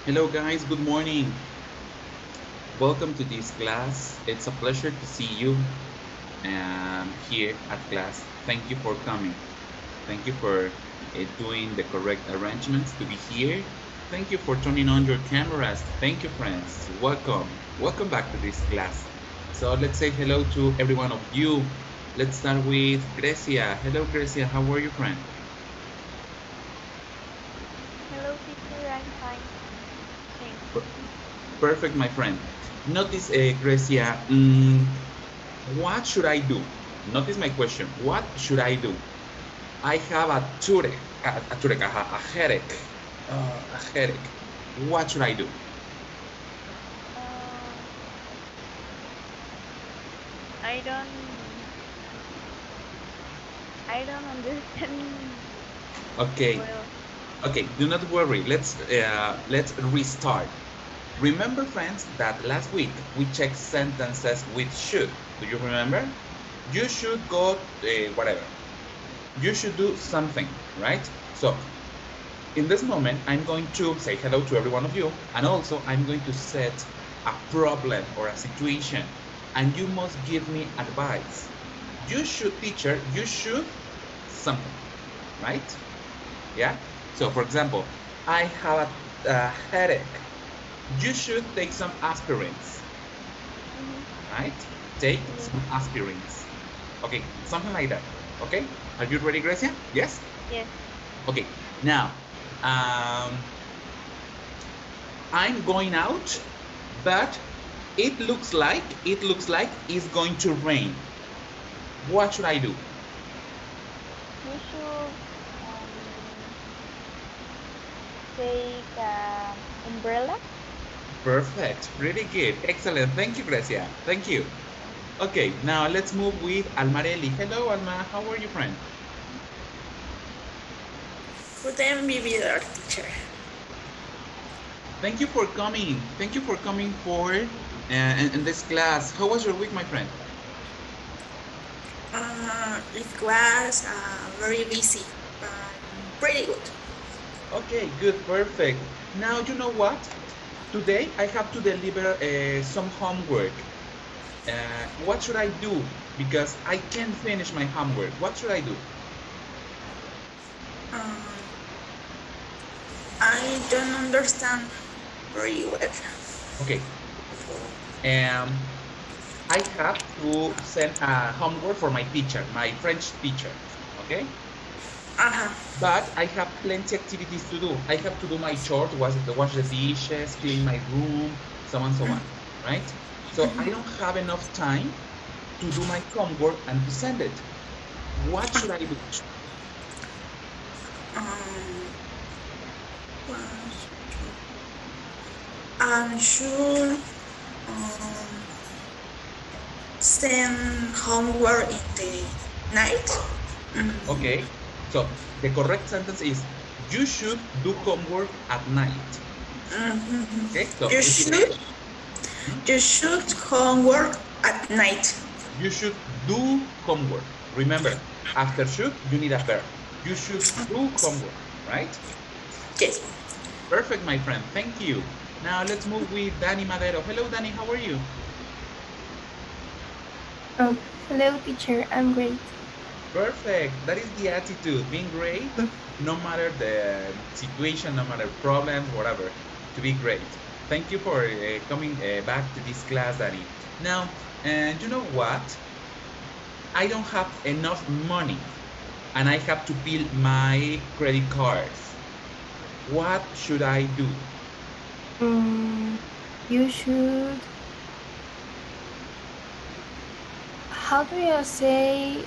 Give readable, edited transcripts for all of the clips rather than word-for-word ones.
Hello guys, good morning. Welcome to this class. It's a pleasure to see you here at class. Thank you for coming. Thank you for doing the correct arrangements to be here. Thank you for turning on your cameras. Thank you, friends. Welcome. Welcome back to this class. So let's say hello to every one of you. Let's start with Grecia. Hello, Grecia. How are you, friend? Hello, teacher. I'm fine. Thanks. Perfect, my friend. Notice, Grecia, what should I do? Notice my question. What should I do? I have a headache. A headache. What should I do? Um, I don't, I don't understand Okay, well. okay. Do not worry. Let's restart. Remember, friends, that last week we checked sentences with should. Do you remember? You should go, whatever. You should do something, right? So in this moment, I'm going to say hello to every one of you, and also I'm going to set a problem or a situation, and you must give me advice. You should, teacher, you should something, right? Yeah? So, for example, I have a headache. You should take some aspirins, Mm-hmm. right? Take Yes, some aspirins. Okay, something like that. Okay? Are you ready, Gracia? Yes? yes. Okay, now, um, I'm going out, but it looks like it's going to rain. What should I do? You should take umbrella. Perfect. Pretty good. Excellent. Thank you, Gracia. Thank you. Okay, now let's move with Almarelli. Hello, Alma. How are you, friend? Couldn't be better, teacher. Thank you for coming. Thank you for coming for in this class. How was your week, my friend? It was very busy, but pretty good. Okay, good, perfect. Now you know what? Today I have to deliver some homework. What should I do? Because I can't finish my homework. What should I do? Um, I don't understand very well. Okay. Um, I have to send a homework for my teacher, my French teacher. Okay. Uh-huh. But I have plenty activities to do. I have to do my chores, wash the dishes, clean my room, so on, so on. Right? So I don't have enough time to do my homework and to send it. What should I do? Um, I'm sure send homework in the night. Okay. So the correct sentence is you should do homework at night. Okay. So You repeat again. should you should homework at night. You should do homework. Remember, after should, you need a verb. You should do homework, right? Yes. Perfect, my friend. Thank you. Now let's move with Danny Madero. Hello, Danny. How are you? Oh, hello, teacher. I'm great. Perfect. That is the attitude. Being great, no matter the situation, no matter problems, whatever. To be great. Thank you for coming back to this class, Danny. Now, and you know what? I don't have enough money and I have to bill my credit cards. What should I do? You should. How do you say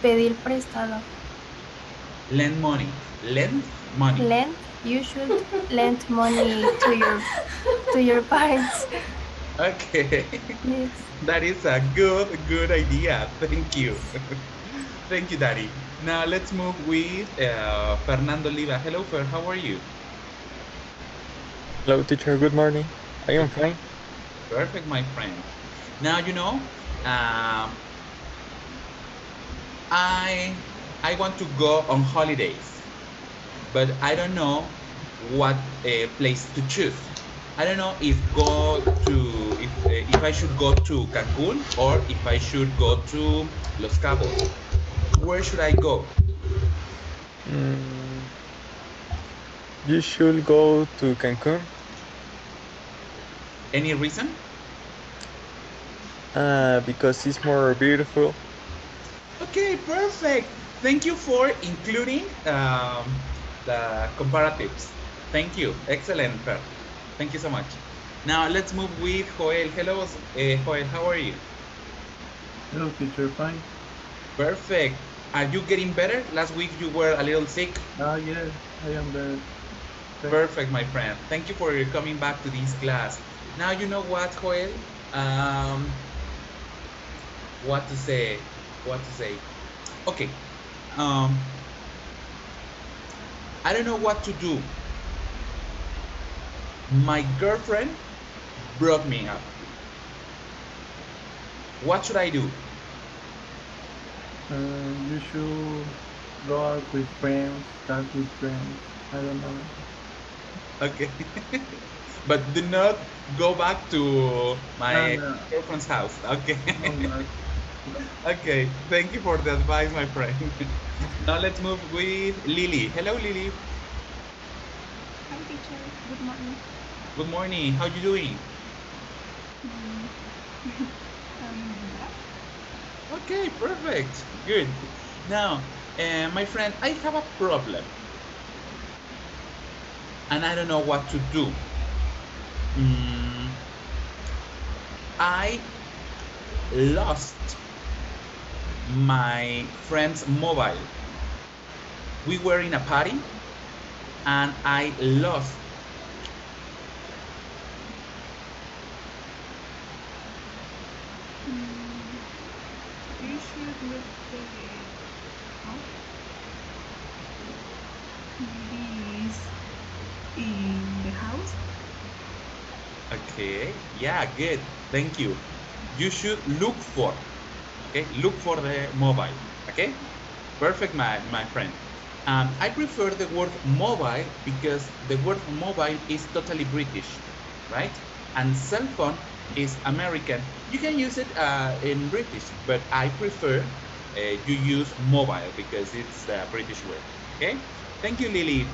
pedir prestado? Lend money. Lend money. Lend. You should lend money to your parents. Okay. Yes. That is a good idea. Thank you. Thank you, Daddy. Now let's move with Fernando Oliva. Hello, Fer. How are you? Hello, teacher. Good morning. I am fine. Perfect, my friend. Now you know, I I want to go on holidays, but I don't know what place to choose. I don't know if I should go to Cancun or if I should go to Los Cabos. Where should I go? Mm, you should go to Cancun Any reason? because it's more beautiful. Okay, perfect. Thank you for including the comparatives. Thank you. Excellent, Per. Thank you so much. Now let's move with Joel. Hello, Joel. How are you? Hello, teacher. Fine. Perfect. Are you getting better? Last week you were a little sick. Yes, I am better. Perfect, my friend. Thank you for coming back to this class. Now you know what, Joel? Um, what to say? What to say? Okay. Um, I don't know what to do. My girlfriend broke me up. What should I do? You should go out with friends, talk with friends. I don't know. Okay. But do not go back to my No. girlfriend's house. Okay. No. Okay. Thank you for the advice, my friend. Now let's move with Lily. Hello, Lily. Hi, teacher. Good morning. Good morning. How you doing? Okay, perfect. Good. Now, my friend, I have a problem. And I don't know what to do. I lost my friend's mobile. We were in a party and I lost. You should look the maybe is in the house. Okay, yeah, good. Thank you. You should look for, okay, look for the mobile, okay? Perfect, my friend. I prefer the word mobile because the word mobile is totally British, right? And cell phone is American. You can use it in British, but I prefer you use mobile because it's the British word, okay? Thank you, Lily.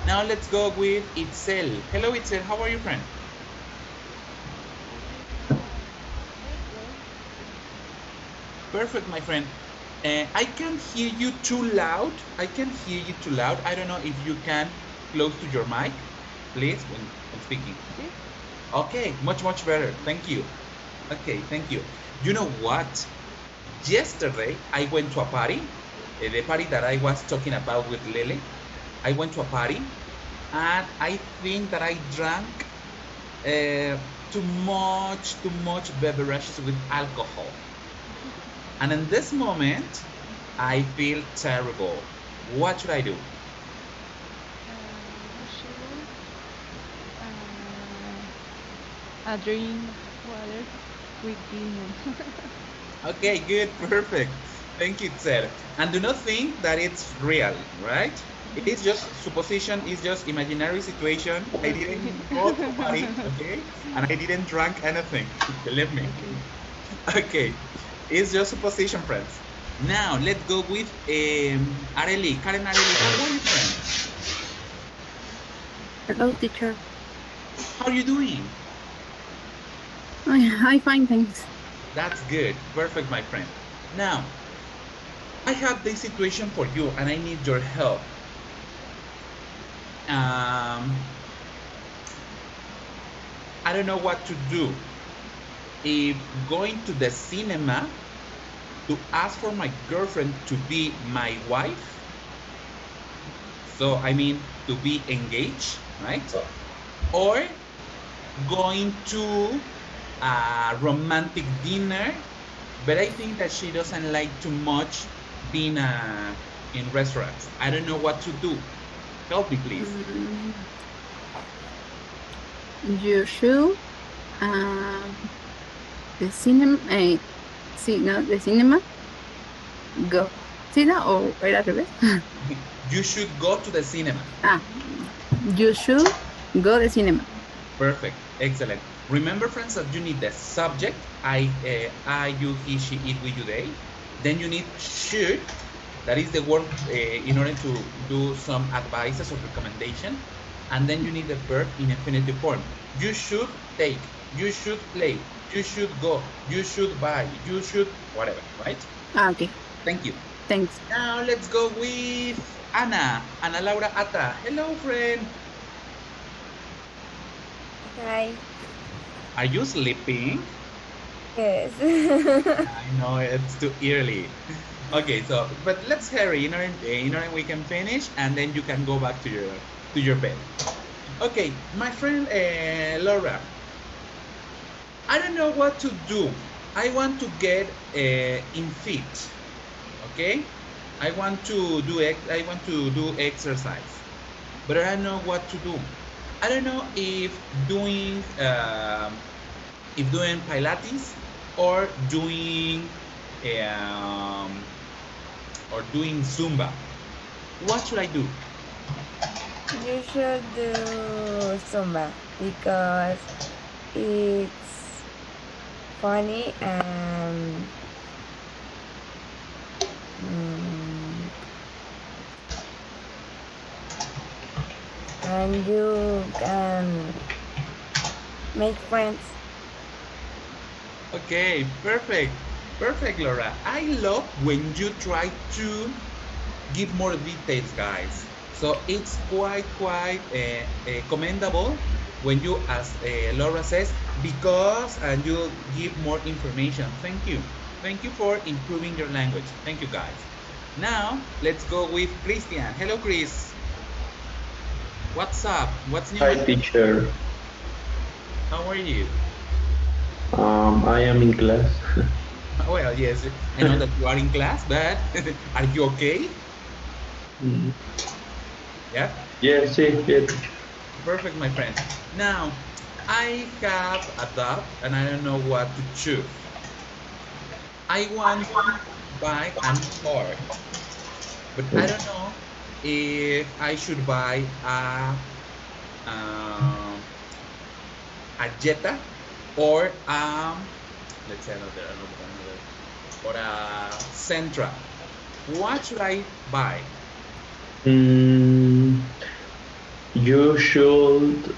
Now let's go with Itzel. Hello, Itzel. How are you, friend? Perfect, my friend. I can't hear you too loud. I can hear you too loud. I don't know if you can close to your mic, please, when speaking. Okay, much better. Thank you. Okay, thank you. You know what? Yesterday, I went to a party, the party that I was talking about with Lily. I went to a party, and I think that I drank too much beverages with alcohol. And in this moment, I feel terrible. What should I do? Drink water with lemon. Okay, good, perfect. Thank you, Tser. And do not think that it's real, right? It is just supposition, it's just imaginary situation. I didn't go to a party, okay? And I didn't drink anything, believe me. Okay, it's just supposition, friends. Now, let's go with Areli. Karen Areli, how are you, friend? Hello, teacher. How are you doing? I'm fine, thanks. That's good. Perfect, my friend. Now, I have this situation for you and I need your help. I don't know what to do. If going to the cinema to ask for my girlfriend to be my wife, so I mean to be engaged, right? Or going to a romantic dinner, but I think that she doesn't like too much being in restaurants. I don't know what to do. Help me, please. You should the cinema. The cinema. Go. ¿Cinema o era al revés? You should go to the cinema. You should go to the cinema. Perfect. Excellent. Remember, friends, that you need the subject, I, you, he, she, it, we, you, they. Then you need should, that is the word in order to do some advices or recommendation. And then you need the verb in infinitive form. You should take, you should play, you should go, you should buy, you should whatever, right? Okay. Thank you. Thanks. Now let's go with Ana. Ana Laura Ata. Hello, friend. Hi. Are you sleeping? Yes. I know it's too early. Okay, so but let's hurry in order we can finish, and then you can go back to your bed. Okay, my friend Laura, I don't know what to do. I want to get in fit. Okay, I want to do exercise, but I don't know what to do. I don't know if doing Pilates or um, doing Zumba. What should I do? You should do Zumba because it's funny and you can make friends. Okay, perfect. Perfect, Laura. I love when you try to give more details, guys. So it's quite commendable when you, as Laura says, because and you give more information. Thank you. Thank you for improving your language. Thank you, guys. Now, let's go with Christian. Hello, Chris. What's up? What's new? Hi, teacher. How are you? I am in class. Well, yes, I know that you are in class, but are you okay? Mm. Yeah? Yes, yes, yes. Perfect, my friend. Now, I have a doubt and I don't know what to choose. I want to buy a car, but I don't know if I should buy um, a Jetta or let's say another or a Sentra. What should I buy? Mm, you should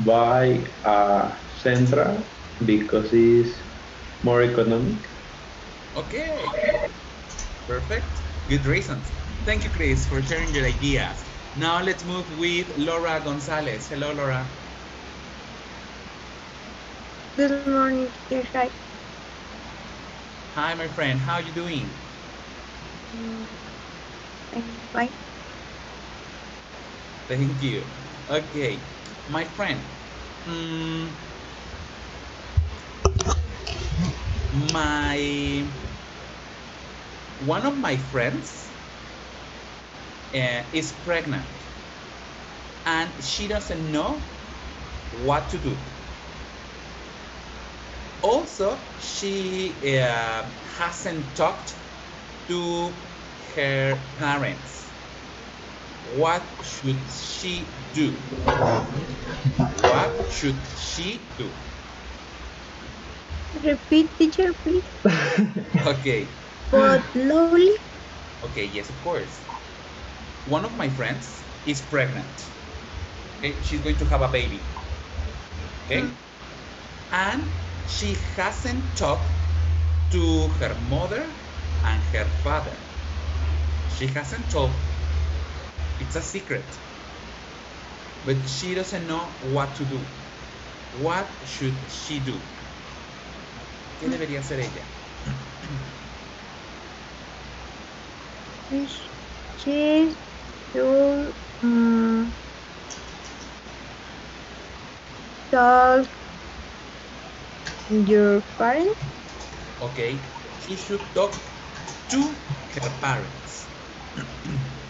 buy a Sentra because it's more economic. Okay, perfect. Good reasons. Thank you, Chris, for sharing your ideas. Now let's move with Laura Gonzalez. Hello, Laura. Good morning, dear guy. Hi, my friend. How are you doing? I'm fine. Thank you. Okay, my friend. My one of my friends is pregnant, and she doesn't know what to do. Also, she hasn't talked to her parents. What should she do? What should she do? Repeat, teacher, please. Okay, But slowly. okay, yes, of course. One of my friends is pregnant. Okay, she's going to have a baby. Okay, and she hasn't talked to her mother and her father. She hasn't told. It's a secret. But she doesn't know what to do. What should she do? ¿Qué debería hacer ella? She should talk your parents. Okay, she should talk to her parents.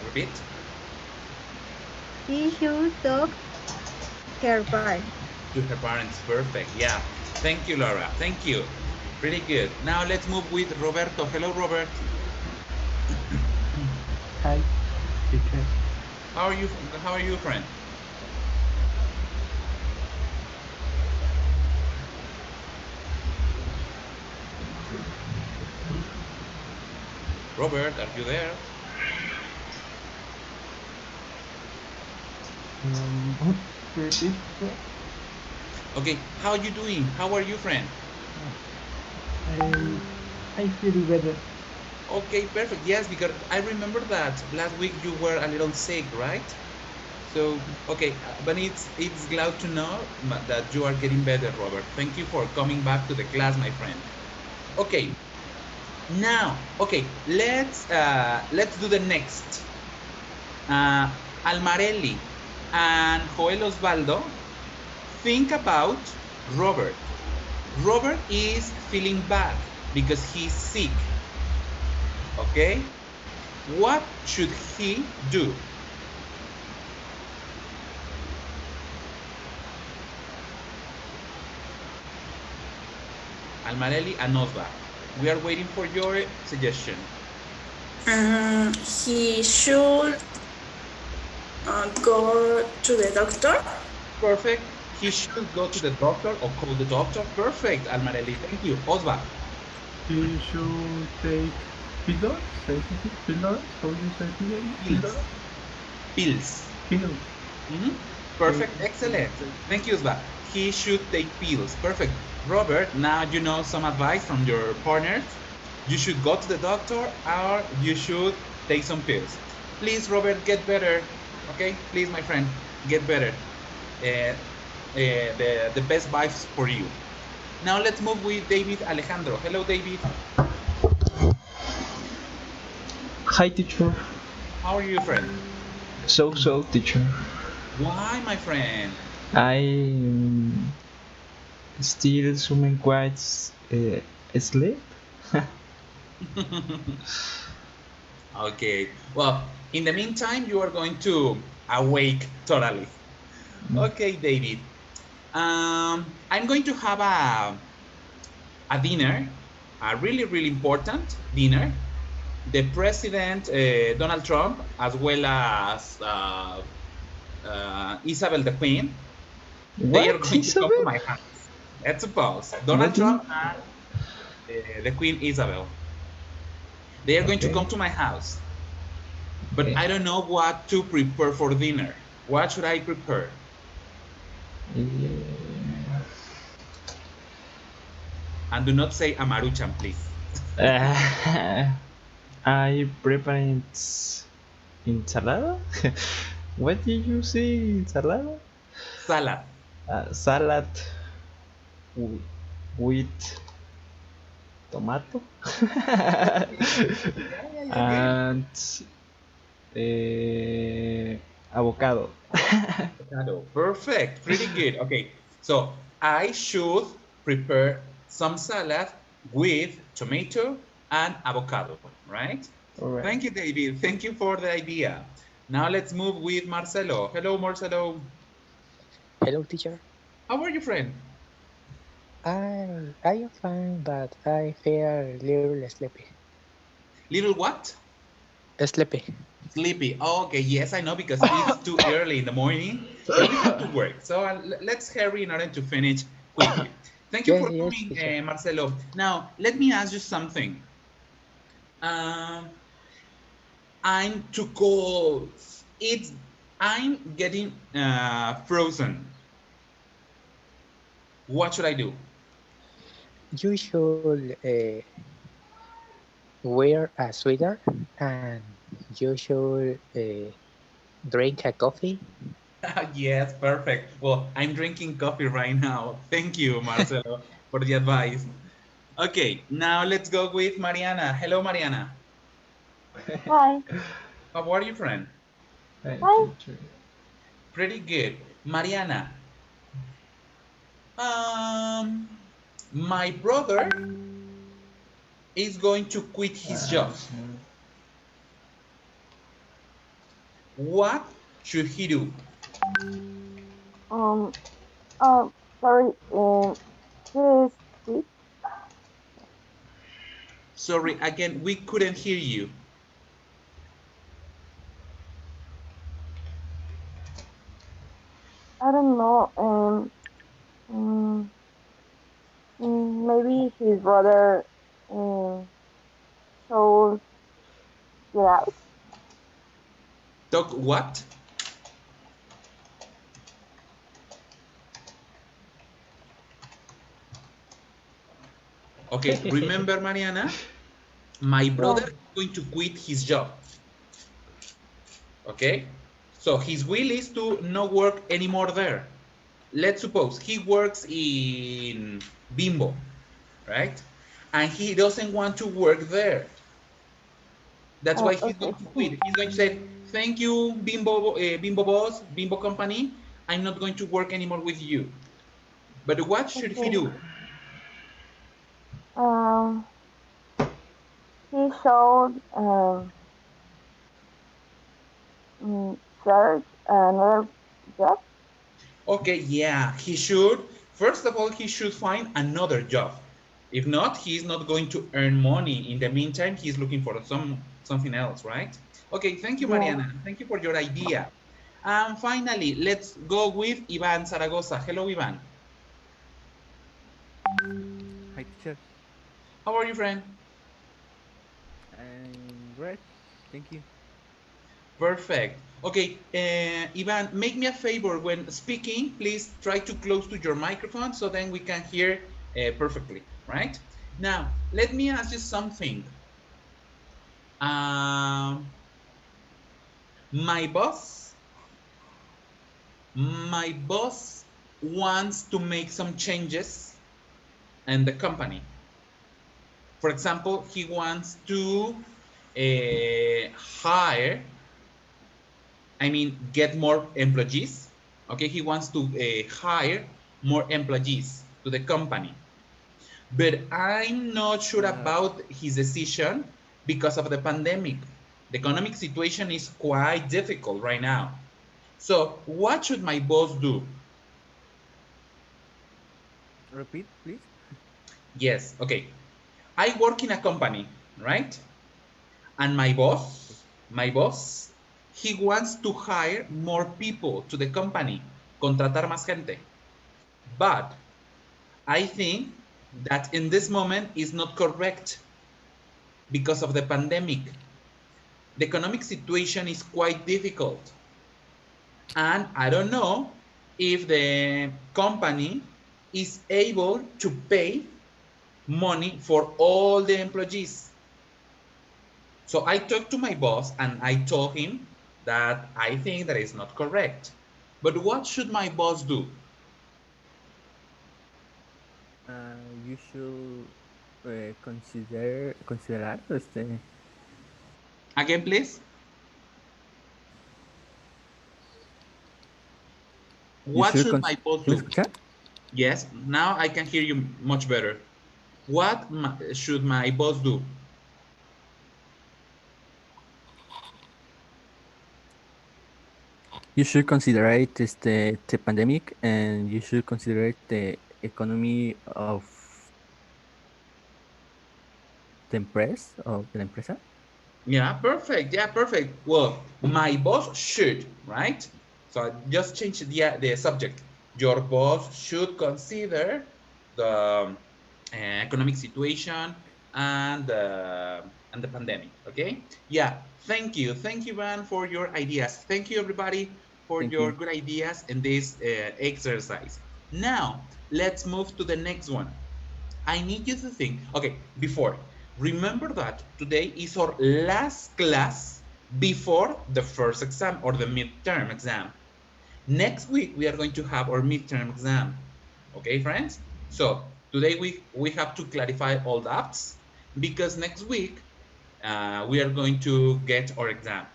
Repeat. She should talk her parents. To her parents. Perfect. Yeah. Thank you, Laura. Thank you. Pretty good. Now let's move with Roberto. Hello, Robert. Hi, teacher. How are you? How are you, friend? Robert, are you there? Repeat. Okay, how are you doing? How are you, friend? I feel better. Okay, perfect. Yes, because I remember that last week you were a little sick, right? So, okay, but it's glad to know that you are getting better, Robert. Thank you for coming back to the class, my friend. Okay, now, okay, let's do the next. Almarelli and Joel Osvaldo, think about Robert. Robert is feeling bad because he's sick. Okay, what should he do? Almarelli and Osva, we are waiting for your suggestion. He should go to the doctor. Perfect. He should go to the doctor or call the doctor. Perfect, Almarelli. Thank you. Osva, He should take pills. Pills. How do you say pills? pills. Pills. Pills. Mhm. Perfect. Excellent. Thank you, Osva. He should take pills. Perfect. Robert, now you know some advice from your partners. You should go to the doctor or you should take some pills. Please, Robert, get better. Okay? Please, my friend, get better. The best vibes for you. Now let's move with David Alejandro. Hello, David. Hi, teacher. How are you, friend? So, teacher. Why, my friend? I still some quite sleep. Okay. Well, in the meantime, you are going to awake totally. Okay, David. I'm going to have a dinner, a really, really important dinner. The president, Donald Trump, as well as Isabel the Queen, they are What, going to come to Isabel? my house. Let's suppose Donald What is? Trump and the Queen Isabel. They are going to Okay. come to my house, but Okay. I don't know what to prepare for dinner. What should I prepare? And do not say Amaruchan, please. I prepared ensalada. What did you say? Ensalada? Salad. Salad with tomato Yeah, yeah, yeah, okay. and avocado. Avocado. Perfect. Pretty good. Okay. So I should prepare some salad with tomato and avocado, right? All right. Thank you, David. Thank you for the idea. Now let's move with Marcelo. Hello, Marcelo. Hello, teacher. How are you, friend? I am fine, but I feel a little sleepy. Little what? Sleepy. Sleepy. Oh, okay, yes, I know because it's too early in the morning, but we have to work. So let's hurry in order to finish quickly. Thank you Yes, for yes, coming, teacher. Marcelo. Now, let me ask you something. Um, I'm too cold. It's I'm getting frozen. What should I do? You should wear a sweater and you should drink a coffee. Yes, perfect. Well, I'm drinking coffee right now. Thank you, Marcelo, for the advice. Okay, now let's go with Mariana. Hello, Mariana. Hi. How are you, friend? Hi, Hi. teacher. Pretty good. Mariana, um, my brother is going to quit his job. What should he do? Um. Sorry. This week, Sorry, again, we couldn't hear you. I don't know. Um. Maybe his brother. Um. Should. get out. Talk what? Okay, remember, Mariana, my brother is going to quit his job. Okay, so his will is to not work anymore there. Let's suppose he works in Bimbo, right? And he doesn't want to work there. That's why he's Okay. going to quit. He's going to say, thank you, Bimbo, Bimbo boss, Bimbo company. I'm not going to work anymore with you. But what should he Okay. do? Um, he should search another job. Okay, yeah, he should. First of all, he should find another job. If not, he's not going to earn money. In the meantime, he's looking for something else, right? Okay, thank you, Yes. Mariana. Thank you for your idea. And finally, let's go with Ivan Zaragoza. Hello, Ivan. Hi, teacher. How are you, friend? I'm great. Thank you. Perfect. Okay, Ivan, make me a favor when speaking, please try to close to your microphone so then we can hear perfectly, right? Now, let me ask you something. Um, my boss, my boss wants to make some changes in the company. For example, he wants to hire, I mean, get more employees. Okay, he wants to hire more employees to the company. But I'm not sure Uh, about his decision because of the pandemic. The economic situation is quite difficult right now. So, what should my boss do? Repeat, please. Yes, okay. I work in a company, right? And Okay. my boss, he wants to hire more people to the company, contratar más gente. But I think that in this moment is not correct because of the pandemic. The economic situation is quite difficult. And I don't know if the company is able to pay money for all the employees. So I talked to my boss and I told him that I think that is not correct. But what should my boss do? You should considerar Again, please. you What should should my boss ¿Sí me do? escucha? Yes, now I can hear you much better. What should my boss do? You should consider it the pandemic, and you should consider it the economy of the empresa. Yeah, perfect. Yeah, perfect. Well, my boss should, right? So I just change the subject. Your boss should consider the economic situation and the pandemic. Okay. Yeah. Thank you, Van, for your ideas. Thank you, everybody, for Thank your you. good ideas in this exercise. Now let's move to the next one. I need you to think, okay, before, remember that today is our last class before the first exam or the midterm exam. Next week, we are going to have our midterm exam. Okay, friends? So today we have to clarify all doubts because next week we are going to get our exam.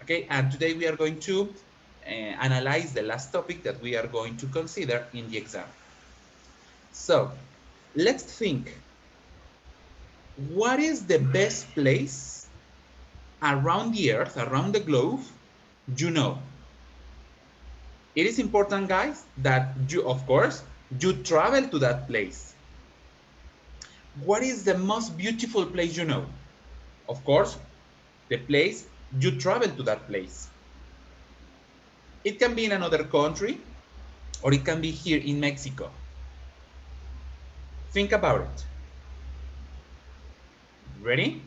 Okay, and today we are going to analyze the last topic that we are going to consider in the exam. So let's think, what is the best place around the earth, around the globe, you know? It is important, guys, that you, of course, you travel to that place. What is the most beautiful place you know? Of course, the place you travel to that place. It can be in another country or it can be here in Mexico. Think about it. Ready?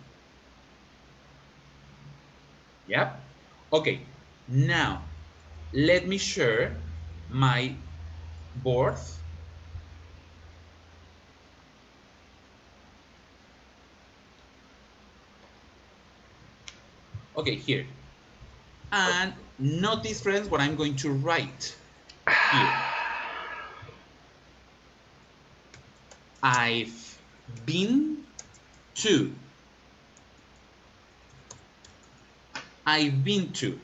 Yep. Okay. Now, let me share my board. Okay, here. And notice, friends, what I'm going to write here. I've been to. I've been to.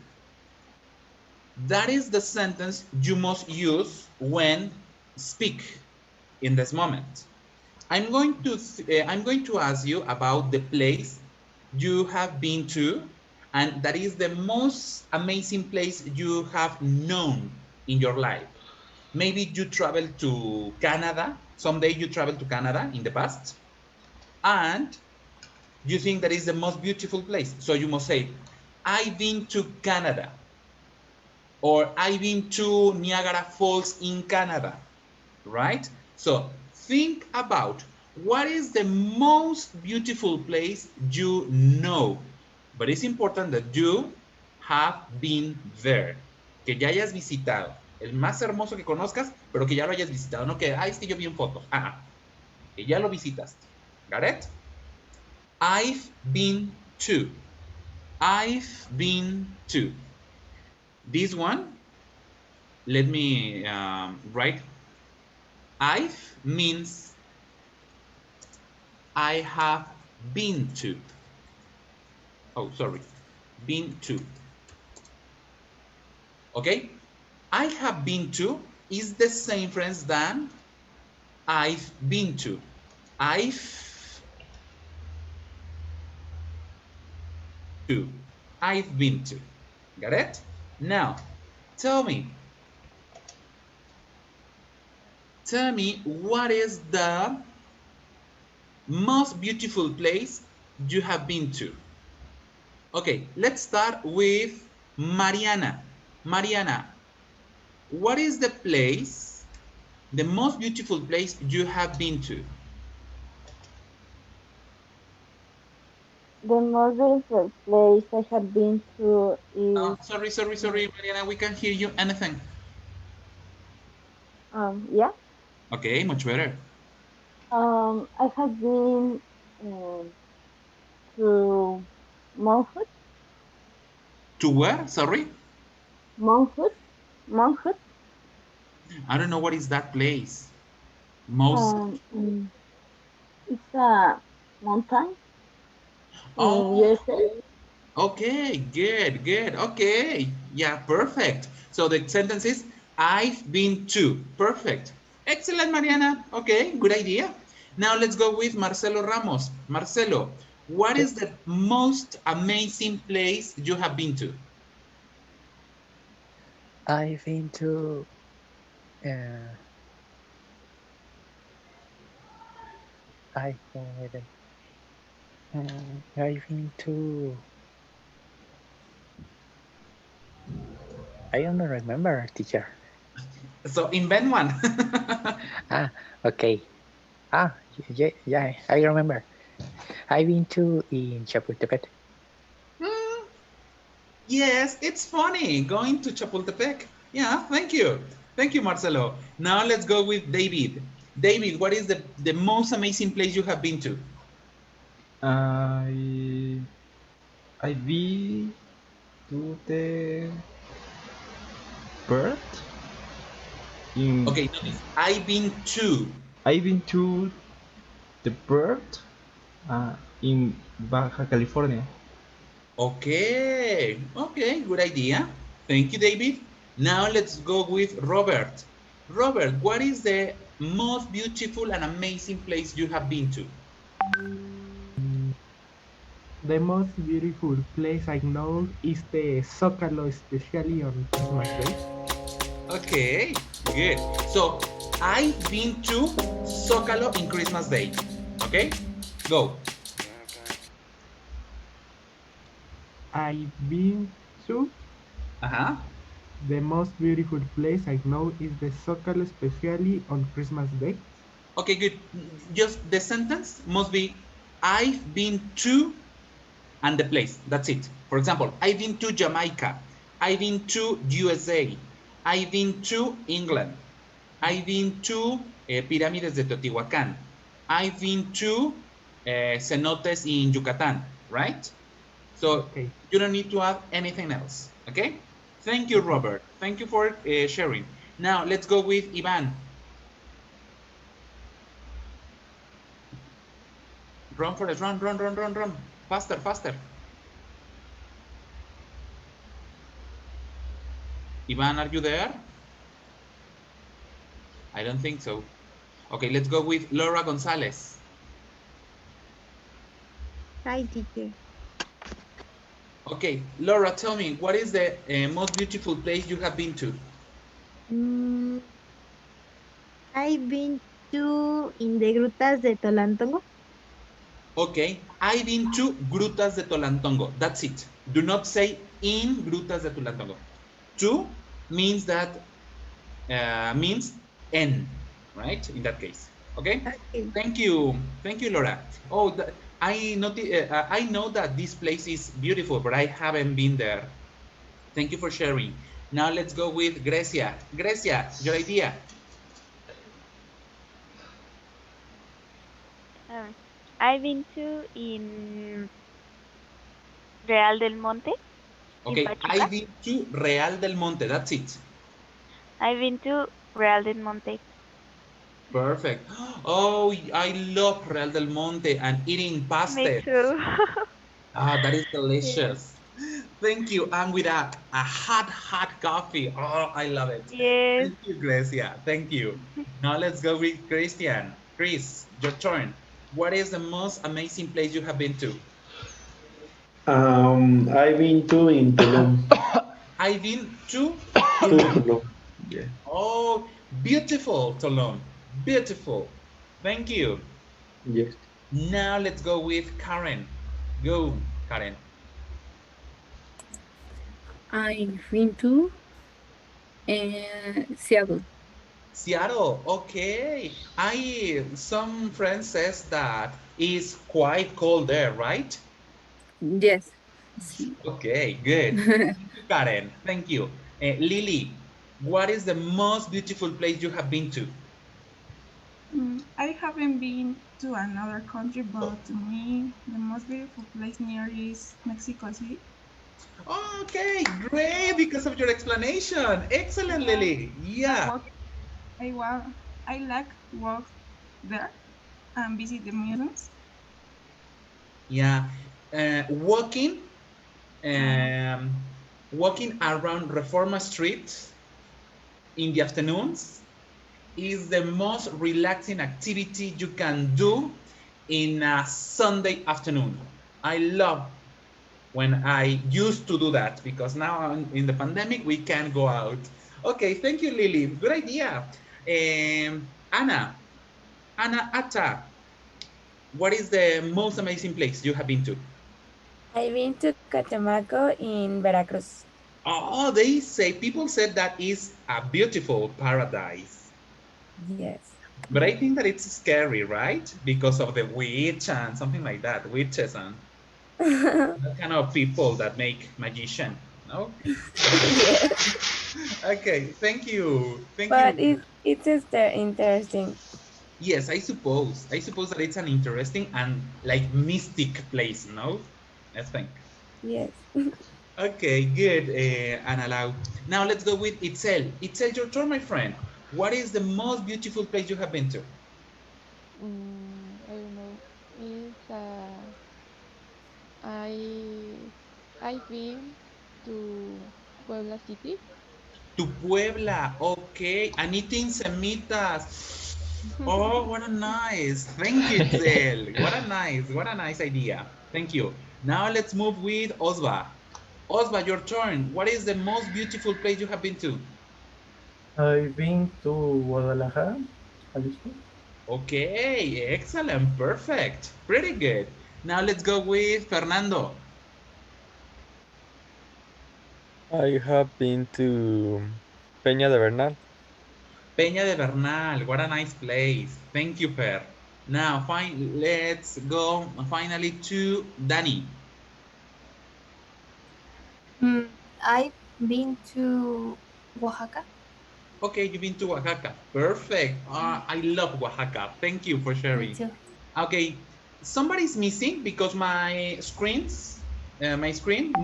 That is the sentence you must use when speak in this moment. I'm going to ask you about the place you have been to, and that is the most amazing place you have known in your life. Maybe you traveled to Canada. Someday you traveled to Canada in the past, and you think that is the most beautiful place. So you must say, I've been to Canada, or I've been to Niagara Falls in Canada, right? So think about what is the most beautiful place you know. But it's important that you have been there. Que ya hayas visitado. El más hermoso que conozcas, pero que ya lo hayas visitado. No que, es que yo vi en fotos. Que ya lo visitaste. Got it? I've been to. I've been to. This one, let me write. I've means I have been to. Oh, sorry. Been to. Okay? I have been to is the same, friends, than I've been to. I've been to. Got it? Now, tell me what is the most beautiful place you have been to? Okay, let's start with Mariana. Mariana, what is the place, the most beautiful place you have been to? The most beautiful place I have been to is Sorry, Mariana, we can't hear you anything. yeah. Okay, much better. I have been to Montfort. To where? Sorry? Montfort. I don't know what is that place. Most. It's a mountain in Oh, USA. okay, good. Okay, yeah, perfect. So the sentence is, I've been to. Perfect. Excellent, Mariana. Okay, good idea. Now let's go with Marcelo Ramos. Marcelo, what is the most amazing place you have been to? I've been to I've been to I don't remember, teacher. So invent one. Okay. Yeah, I remember. I've been to in Chapultepec. Yes, it's funny going to Chapultepec. Yeah, thank you. Thank you, Marcelo. Now let's go with David. David, what is the most amazing place you have been to? I've been to the bird in. Okay, notice, I've been to. I've been to the bird in Baja California. Okay, good idea. Thank you, David. Now let's go with Robert. Robert, what is the most beautiful and amazing place you have been to? The most beautiful place I know is the Zócalo, especially on Christmas Day. Okay, good. So, I've been to Zócalo in Christmas Day. Okay, go. I've been to the most beautiful place I know is the Zócalo, especially on Christmas Day. Okay, good. Just the sentence must be, I've been to and the place. That's it. For example, I've been to Jamaica. I've been to USA. I've been to England. I've been to Pirámides de Teotihuacán. I've been to cenotes in Yucatan, right? So you don't need to add anything else, okay? Thank you, Robert. Thank you for sharing. Now let's go with Ivan. Run, Forrest, run, run, run, run, run. Faster, faster. Ivan, are you there? I don't think so. Okay, let's go with Laura Gonzalez. Hi, teacher. Okay, Laura, tell me, what is the most beautiful place you have been to? I've been to in the Grutas de Tolantongo. Okay, I've been to Grutas de Tolantongo. That's it. Do not say in Grutas de Tolantongo. To means that means en, right? In that case. Okay. Thank you, Laura. Oh, I know that this place is beautiful, but I haven't been there. Thank you for sharing. Now let's go with Grecia. Grecia, your idea. I've been to in Real del Monte. Okay, I've been to Real del Monte. That's it. I've been to Real del Monte. Perfect. Oh, I love Real del Monte and eating pasta. Me too. Ah, that is delicious. Thank you. And with a hot coffee. Oh, I love it. Yes. Thank you, Grecia. Thank you. Now let's go with Christian. Chris, your turn. What is the most amazing place you have been to? I've been to in Tulum. I've been to Tulum. Yeah. Oh, beautiful, Tulum. Beautiful. Thank you. Yes. Now let's go with Karen. Go, Karen. I've been to Seattle. Seattle, okay. Some friends says that it's quite cold there, right? Yes. Okay, good. Thank you, Karen. Thank you. Lily, what is the most beautiful place you have been to? I haven't been to another country, but to me, the most beautiful place near is Mexico City. Okay, great, because of your explanation. Excellent, Lily. Yeah. I like walk there and visit the museums. Yeah. Walking walking around Reforma Street in the afternoons is the most relaxing activity you can do in a Sunday afternoon. I love when I used to do that because now in the pandemic we can't go out. Okay, thank you, Lily. Good idea. Anna Atta, what is the most amazing place you have been to? I've been to Catemaco in Veracruz. Oh, people said that is a beautiful paradise. Yes. But I think that it's scary, right? Because of the witch and something like that, witches and that kind of people that make magician. No? Yes. Okay, thank you. But it's just interesting. Yes, I suppose. I suppose that it's an interesting and like mystic place, no? I think. Yes. Okay, good, Ana Lau. Now let's go with Itzel. Itzel, your turn, my friend. What is the most beautiful place you have been to? I don't know. Is I've been to Puebla City. To Puebla, okay. And eating semitas. Oh, what a nice. Thank you, Itzel. What a nice idea. Thank you. Now let's move with Osva. Osva, your turn. What is the most beautiful place you have been to? I've been to Guadalajara, Jalisco. Okay, excellent, perfect, pretty good. Now let's go with Fernando. I have been to Peña de Bernal. Peña de Bernal, what a nice place. Thank you, Fer. Now, let's go finally to Danny. I've been to Oaxaca. Okay, you've been to Oaxaca. Perfect. I love Oaxaca. Thank you for Me sharing. too. Okay, somebody's missing because my screen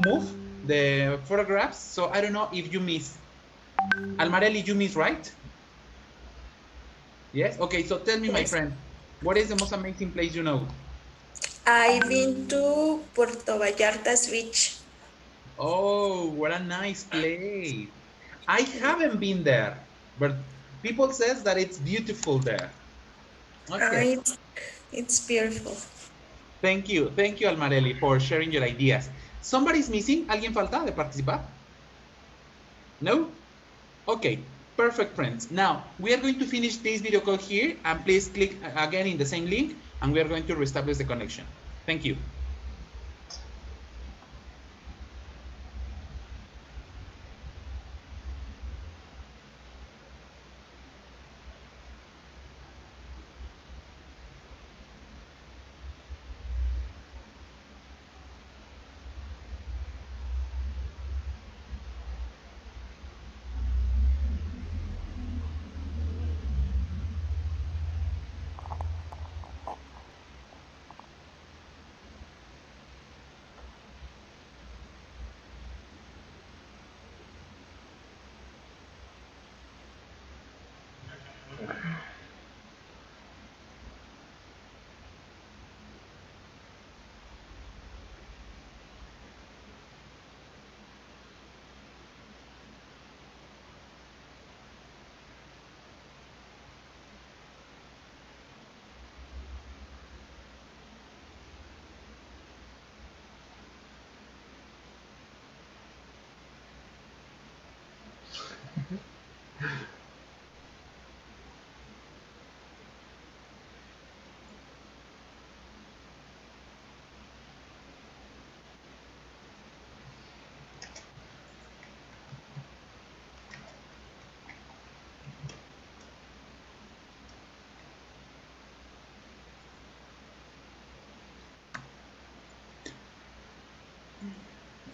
moved the photographs. So I don't know if you missed. Almarelli, you missed, right? Yes. Okay, so tell me, my Yes. friend, what is the most amazing place you know? I've been to Puerto Vallarta's beach. Oh, what a nice place. I haven't been there, but people says that it's beautiful there. Okay. It's beautiful. Thank you, Almarelli, for sharing your ideas. Somebody's missing? ¿Alguien falta de participar? No? Okay, perfect, friends. Now, we are going to finish this video call here, and please click again in the same link, and we are going to reestablish the connection. Thank you.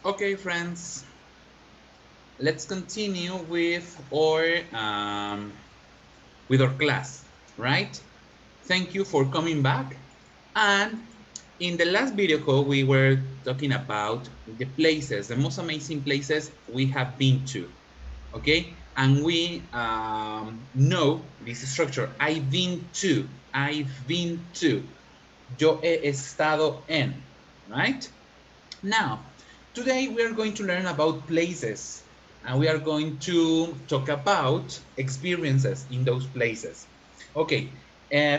Okay, friends, let's continue with our class, right? Thank you for coming back. And in the last video call, we were talking about the places, the most amazing places we have been to, okay? And we know this structure. I've been to. Yo he estado en, right? Now, today we are going to learn about places, and we are going to talk about experiences in those places. Okay,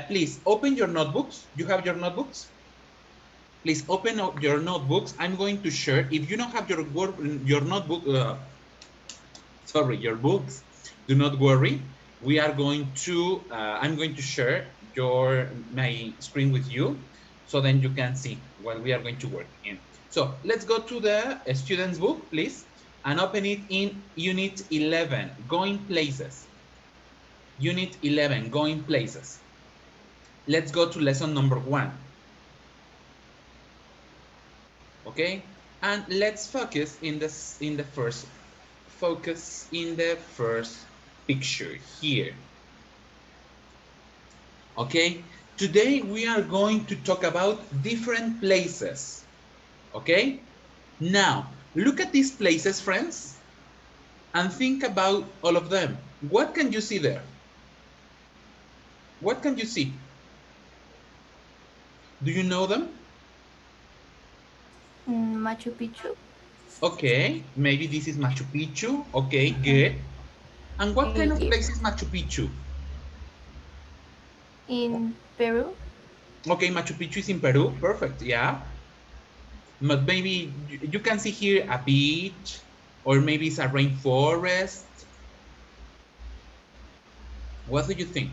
please open your notebooks. You have your notebooks? Please open up your notebooks. I'm going to share. If you don't have your notebook, your books, do not worry. We are going to, I'm going to share my screen with you, so then you can see what we are going to work in. So let's go to the student's book, please, and open it in Unit 11, Going Places. Unit 11, Going Places. Let's go to lesson number 1. Okay, and let's focus in the first picture here. Okay, today we are going to talk about different places. Okay, now look at these places, friends, and think about all of them. What can you see there? What can you see? Do you know them? Machu Picchu. Okay, maybe this is Machu Picchu. Okay, good. And what kind of place is Machu Picchu? In Peru. Okay, Machu Picchu is in Peru. Perfect, yeah. But maybe you can see here a beach, or maybe it's a rainforest. What do you think?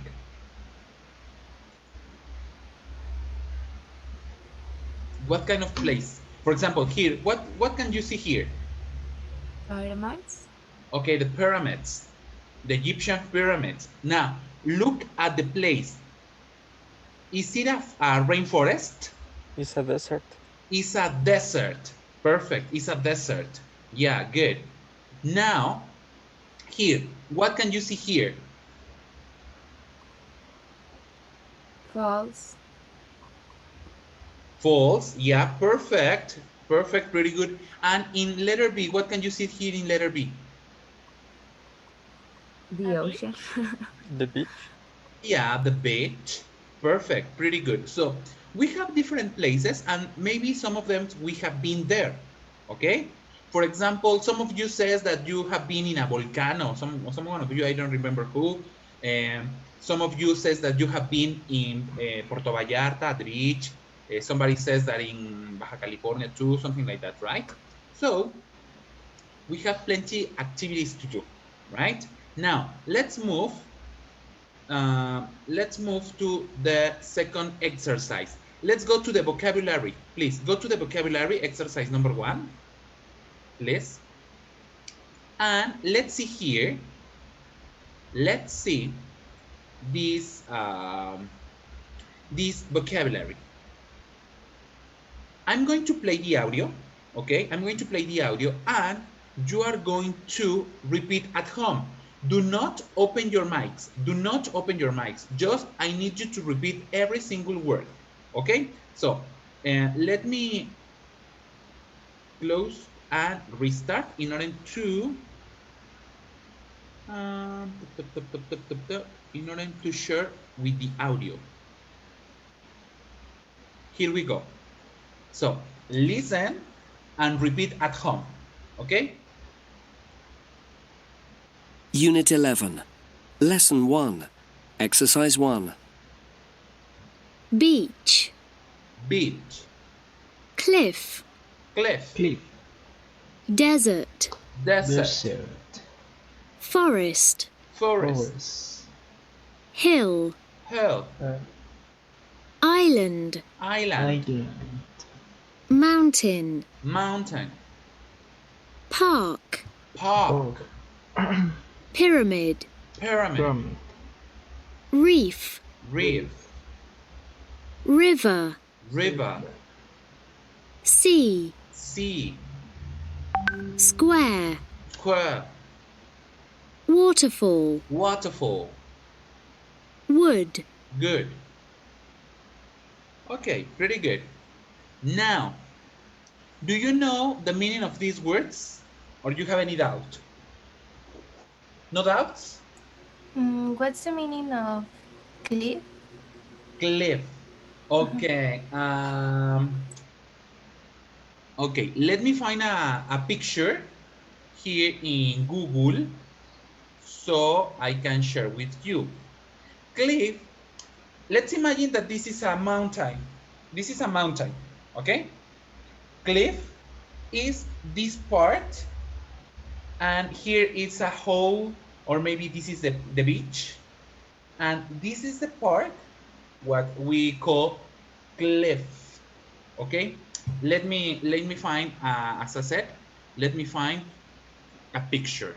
What kind of place? For example, here, what can you see here? Pyramids. Okay, the pyramids, the Egyptian pyramids. Now, look at the place. Is it a rainforest? It's a desert. It's a desert. Perfect, it's a desert. Yeah, good. Now, here, what can you see here? False. False, yeah, perfect. Perfect, pretty good. And in letter B, what can you see here in letter B? The ocean. The beach. Yeah, the beach. Perfect, pretty good. So we have different places and maybe some of them we have been there, okay? For example, some of you says that you have been in a volcano. Someone of you, I don't remember who. Some of you says that you have been in Puerto Vallarta at the beach. Somebody says that in Baja California too, something like that, right? So we have plenty activities to do, right? Now let's move to the second exercise. Let's go to the vocabulary. Please go to the vocabulary exercise number 1, please. And let's see here. Let's see this vocabulary. I'm going to play the audio, okay? I'm going to play the audio and you are going to repeat at home. Do not open your mics. Do not open your mics. Just, I need you to repeat every single word, okay? So, let me close and restart in order to share with the audio. Here we go. So listen and repeat at home, okay? Unit 11, Lesson 1, Exercise 1. Beach. Beach. Cliff. Cliff. Cliff. Desert. Desert. Forest. Forest. Hill. Hill. Island. Island. Mountain. Mountain. Park. Park. Pyramid. Pyramid. Reef. Reef. River. River. Sea. Sea. Square. Square. Waterfall. Waterfall. Wood. Good. Okay, pretty good. Now, do you know the meaning of these words? Or do you have any doubt? No doubts? What's the meaning of cliff? Cliff. Okay. Okay, let me find a picture here in Google so I can share with you. Cliff, let's imagine that this is a mountain. This is a mountain, okay? Cliff is this part, and here is a hole, or maybe this is the beach, and this is the part what we call cliff, okay? Let me find, as I said, let me find a picture.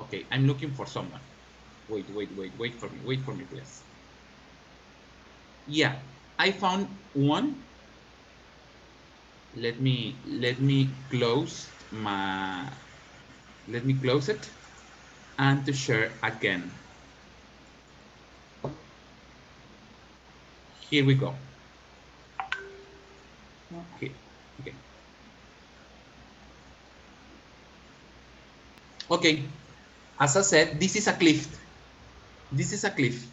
Okay, I'm looking for someone. Wait for me, please. Yeah, I found one. Let me close it and to share again. Here we go. Okay. Okay, as I said, this is a cliff. This is a cliff.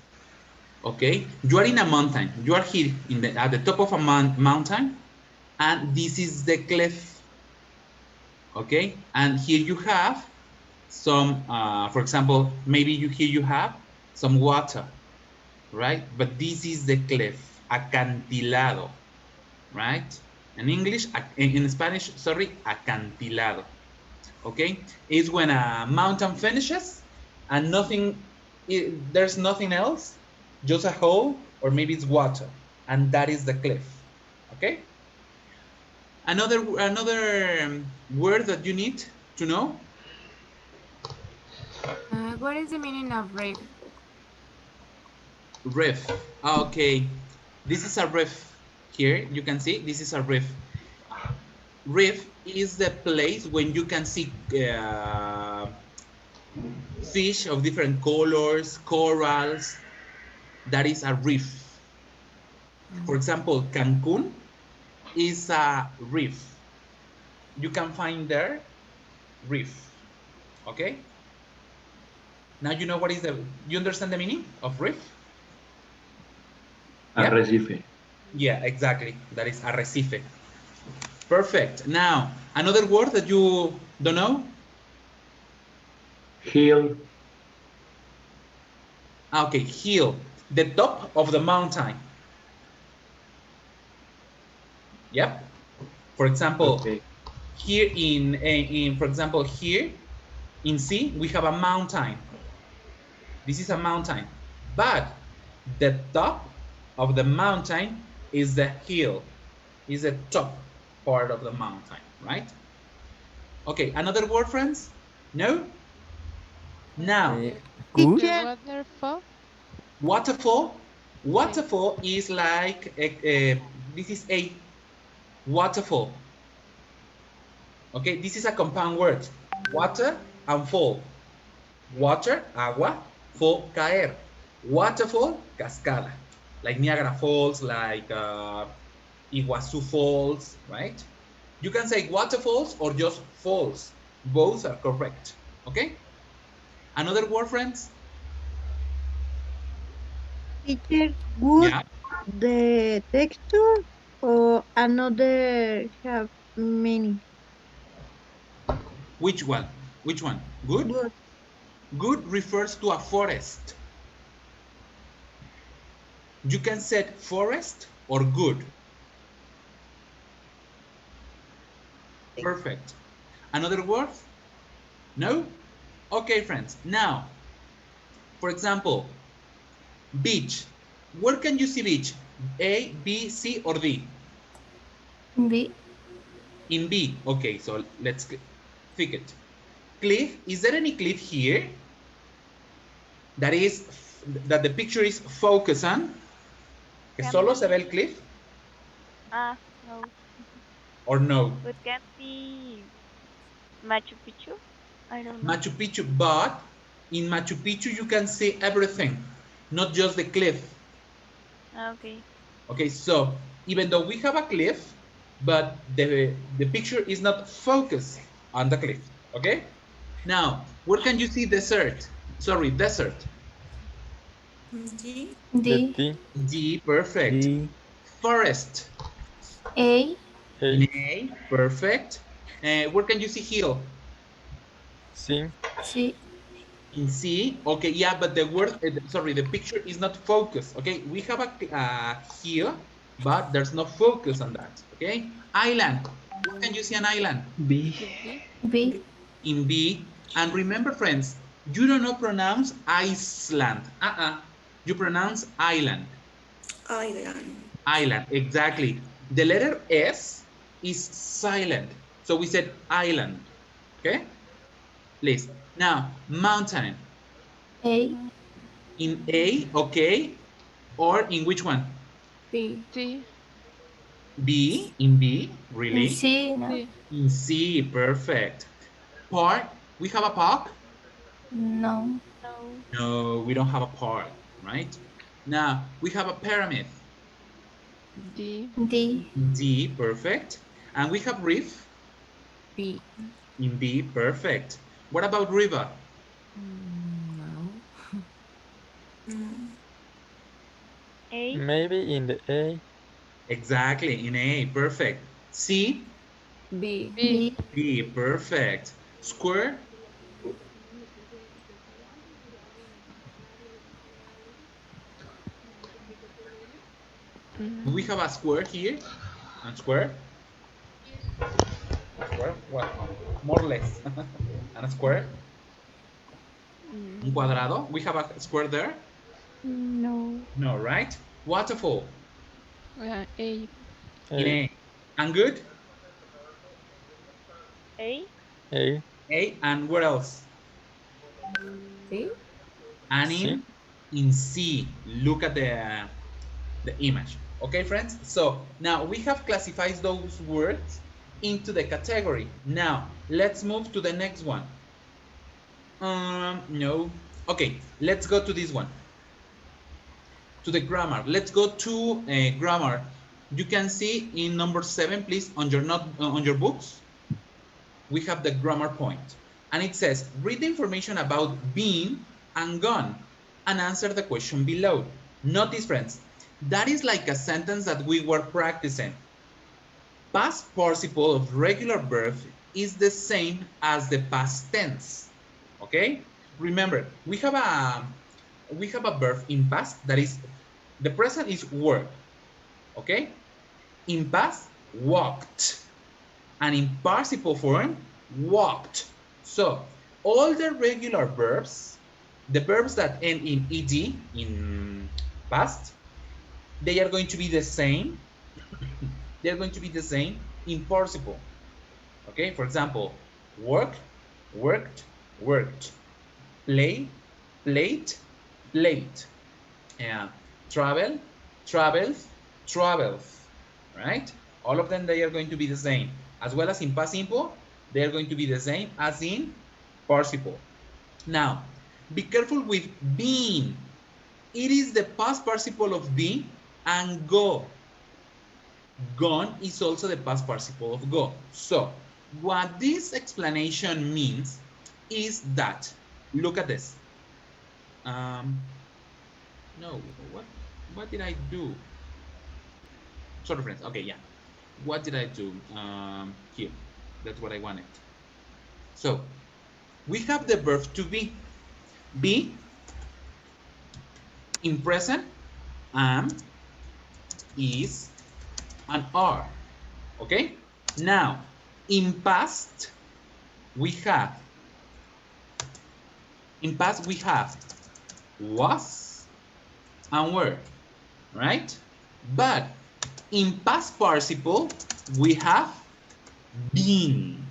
Okay, you are in a mountain. You are here at the top of a mountain, and this is the cliff. Okay, and here you have some, for example, maybe here you have some water, right? But this is the cliff, acantilado, right? In English, in Spanish, sorry, acantilado. Okay, is when a mountain finishes and there's nothing else, just a hole, or maybe it's water, and that is the cliff. Okay. Another word that you need to know. What is the meaning of reef? Reef. Okay. This is a reef. Here you can see this is a reef. Reef is the place when you can see fish of different colors, corals. That is a reef. For example, Cancun is a reef. You can find there reef. Okay? Now you know what is you understand the meaning of reef? Yeah? Arrecife. Yeah, exactly. That is arrecife. Perfect. Now, another word that you don't know? Hill. Okay, hill. The top of the mountain. Yep. For example, Okay. here for example, here in C, we have a mountain. This is a mountain. But the top of the mountain is the hill, is the top part of the mountain, right? Okay, another word, friends? No? Now, Good. The waterfall. waterfall. Waterfall is like, this is a waterfall. Okay, this is a compound word. Water and fall. Water, agua, fall, caer. Waterfall, cascada. Like Niagara Falls, like Iguazu Falls, right? You can say waterfalls or just falls. Both are correct, okay? Another word, friends? Teacher, would Yeah. the texture or another have meaning? Which one? Which one? Good? Good. Good refers to a forest. You can say forest or good. Perfect. Another word? No? Okay, friends. Now, for example, beach. Where can you see beach? A, B, C, or D? B. In B. Okay, so let's pick it. Cliff. Is there any cliff here that the picture is focused on? Que Can solo se ve be. el cliff No. or no? But can be Machu Picchu? I don't know. Machu Picchu, but in Machu Picchu you can see everything, not just the cliff. Okay. Okay, so even though we have a cliff, but the picture is not focused on the cliff. Okay. Now, where can you see desert? Sorry, desert. D. D. D, perfect. D. Forest. A. In A, perfect. Where can you see hill? C. C. In C, okay, yeah, but the word, sorry, the picture is not focused, okay? We have a here, but there's no focus on that, okay? Island, where can you see an island? B. B. In B, and remember, friends, you do not pronounce Iceland, you pronounce island. Island. Island, exactly. The letter S is silent, so we said island, okay? Please, now, mountain. A. In A, okay. Or in which one? C. C. B, in B, In really? C. No. C. In C, perfect. Park, we have a park? No. No. No, we don't have a park, right? Now, we have a pyramid. D. D. D, perfect. And we have reef? B. In B, perfect. What about river? No. A. Maybe in the A. Exactly, in A, perfect. C? B. B. B, perfect. Square? Do we have a square here? And square? A square? Well, more or less. And a square? Un cuadrado? We have a square there? No. No, right? Waterfall? A. In A. And good? A. A. A. And where else? C. And C. in C. Look at the image. Okay, friends? So now we have classified those words into the category. Now, let's move to the next one. No. Okay, let's go to this one. To the grammar. Let's go to grammar. You can see in number 7, please, on your on your books, we have the grammar point. And it says, read the information about been and gone and answer the question below. Notice, friends, that is like a sentence that we were practicing. Past participle of regular verb is the same as the past tense. Okay? Remember, we have a verb in past that is, the present is work. Okay? In past, walked. And in participle form, walked. So all the regular verbs, the verbs that end in ed, in past, they are going to be the same. They're going to be the same in participle. Okay, for example, work, worked, worked. Play, played, played. Travel, travels, travels. Right? All of them, they are going to be the same. As well as in past simple, they are going to be the same as in participle. Now, be careful with been. It is the past participle of be and go. Gone is also the past participle of go. So, what this explanation means is that, look at this. No, what did I do? Sorry, friends. Okay, yeah. What did I do? Here. That's what I wanted. So, we have the verb to be. Be in present, am, is, and are. Okay? Now, in past, we have was and were, right? But in past participle, we have been.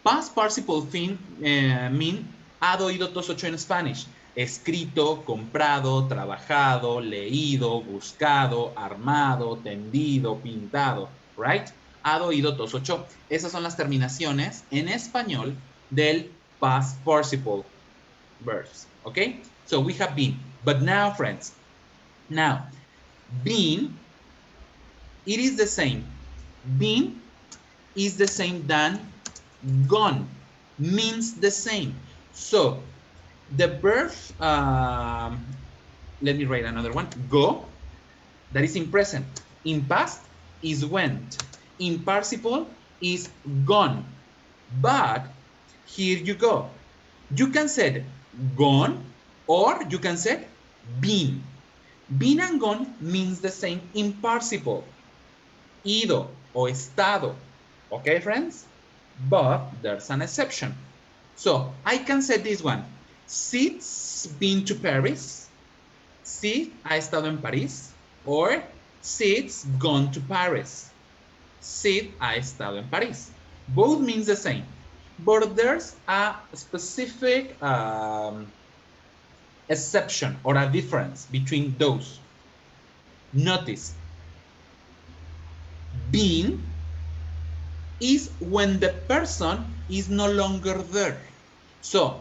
Past participle mean had oído todos ocho in Spanish. Escrito, comprado, trabajado, leído, buscado, armado, tendido, pintado, right? Had oído todos ocho. Esas son las terminaciones en español del past participle verbs, okay? So we have been. But now, friends, now, been, it is the same. Been is the same than gone, means the same. So the verb, let me write another one, go, that is in present. In past is went. In participle is gone. But here you go. You can say gone or you can say been. Been and gone means the same in participle. Ido o estado. Okay, friends? But there's an exception. So I can say this one. Sid's been to Paris. Sid ha estado en París. Or Sid's gone to Paris. Sid ha estado en París. Both means the same. But there's a specific exception or a difference between those. Notice, been is when the person is no longer there. So,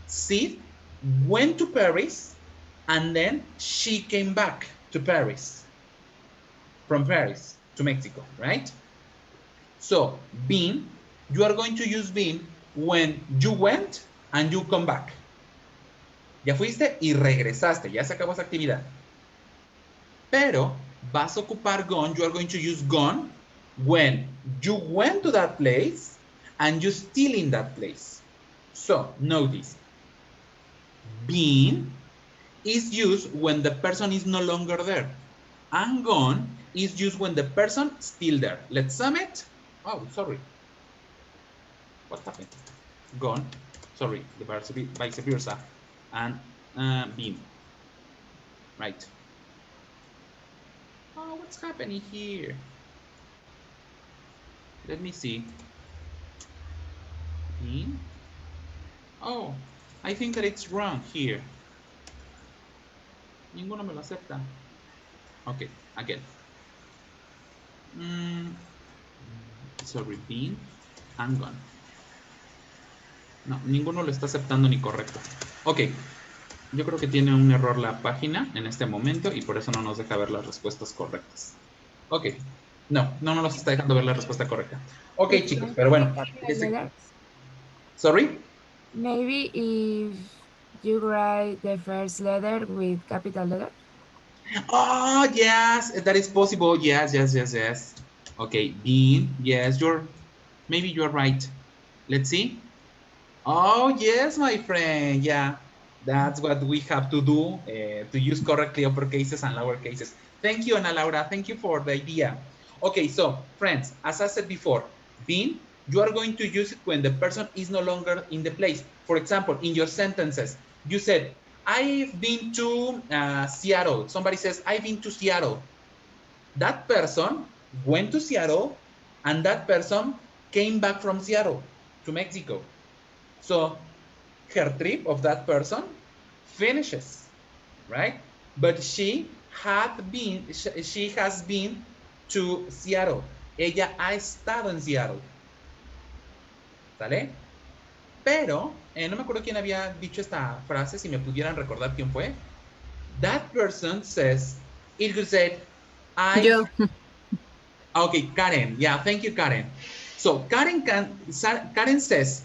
Sid went to Paris and then she came back to Paris. From Paris to Mexico, right? So, been, you are going to use been when you went and you come back. Ya fuiste y regresaste, ya se acabó esa actividad. Pero vas a ocupar gone, you are going to use gone when you went to that place and you're still in that place. So, notice, been is used when the person is no longer there. And gone is used when the person is still there. Let's sum it. Oh, sorry. What happened? Gone. Sorry, the vice versa. And been. Right. Oh, what's happening here? Let me see. Been. Oh, I think that it's wrong here. Ninguno me lo acepta. Okay, again. Sorry, been and gone. No, ninguno lo está aceptando ni correcto. Ok, yo creo que tiene un error la página en este momento y por eso no nos deja ver las respuestas correctas. Ok, no nos está dejando ver la respuesta correcta. Ok, chicos, pero bueno. Sorry? Maybe if you write the first letter with capital letter. Oh, yes, that is possible. Yes. Okay, been. Yes, maybe you're right. Let's see. Oh, yes, my friend. Yeah, that's what we have to do to use correctly upper cases and lower cases. Thank you, Ana Laura. Thank you for the idea. Okay, so friends, as I said before, been, you are going to use it when the person is no longer in the place. For example, in your sentences, you said, I've been to Seattle. Somebody says, I've been to Seattle. That person went to Seattle and that person came back from Seattle to Mexico. So her trip of that person finishes, right? But she has been to Seattle. Ella ha estado en Seattle. ¿Sale? Pero, no me acuerdo quién había dicho esta frase, si me pudieran recordar quién fue. That person says, it could say, Yo. Okay, Karen. Yeah, thank you, Karen. So Karen says,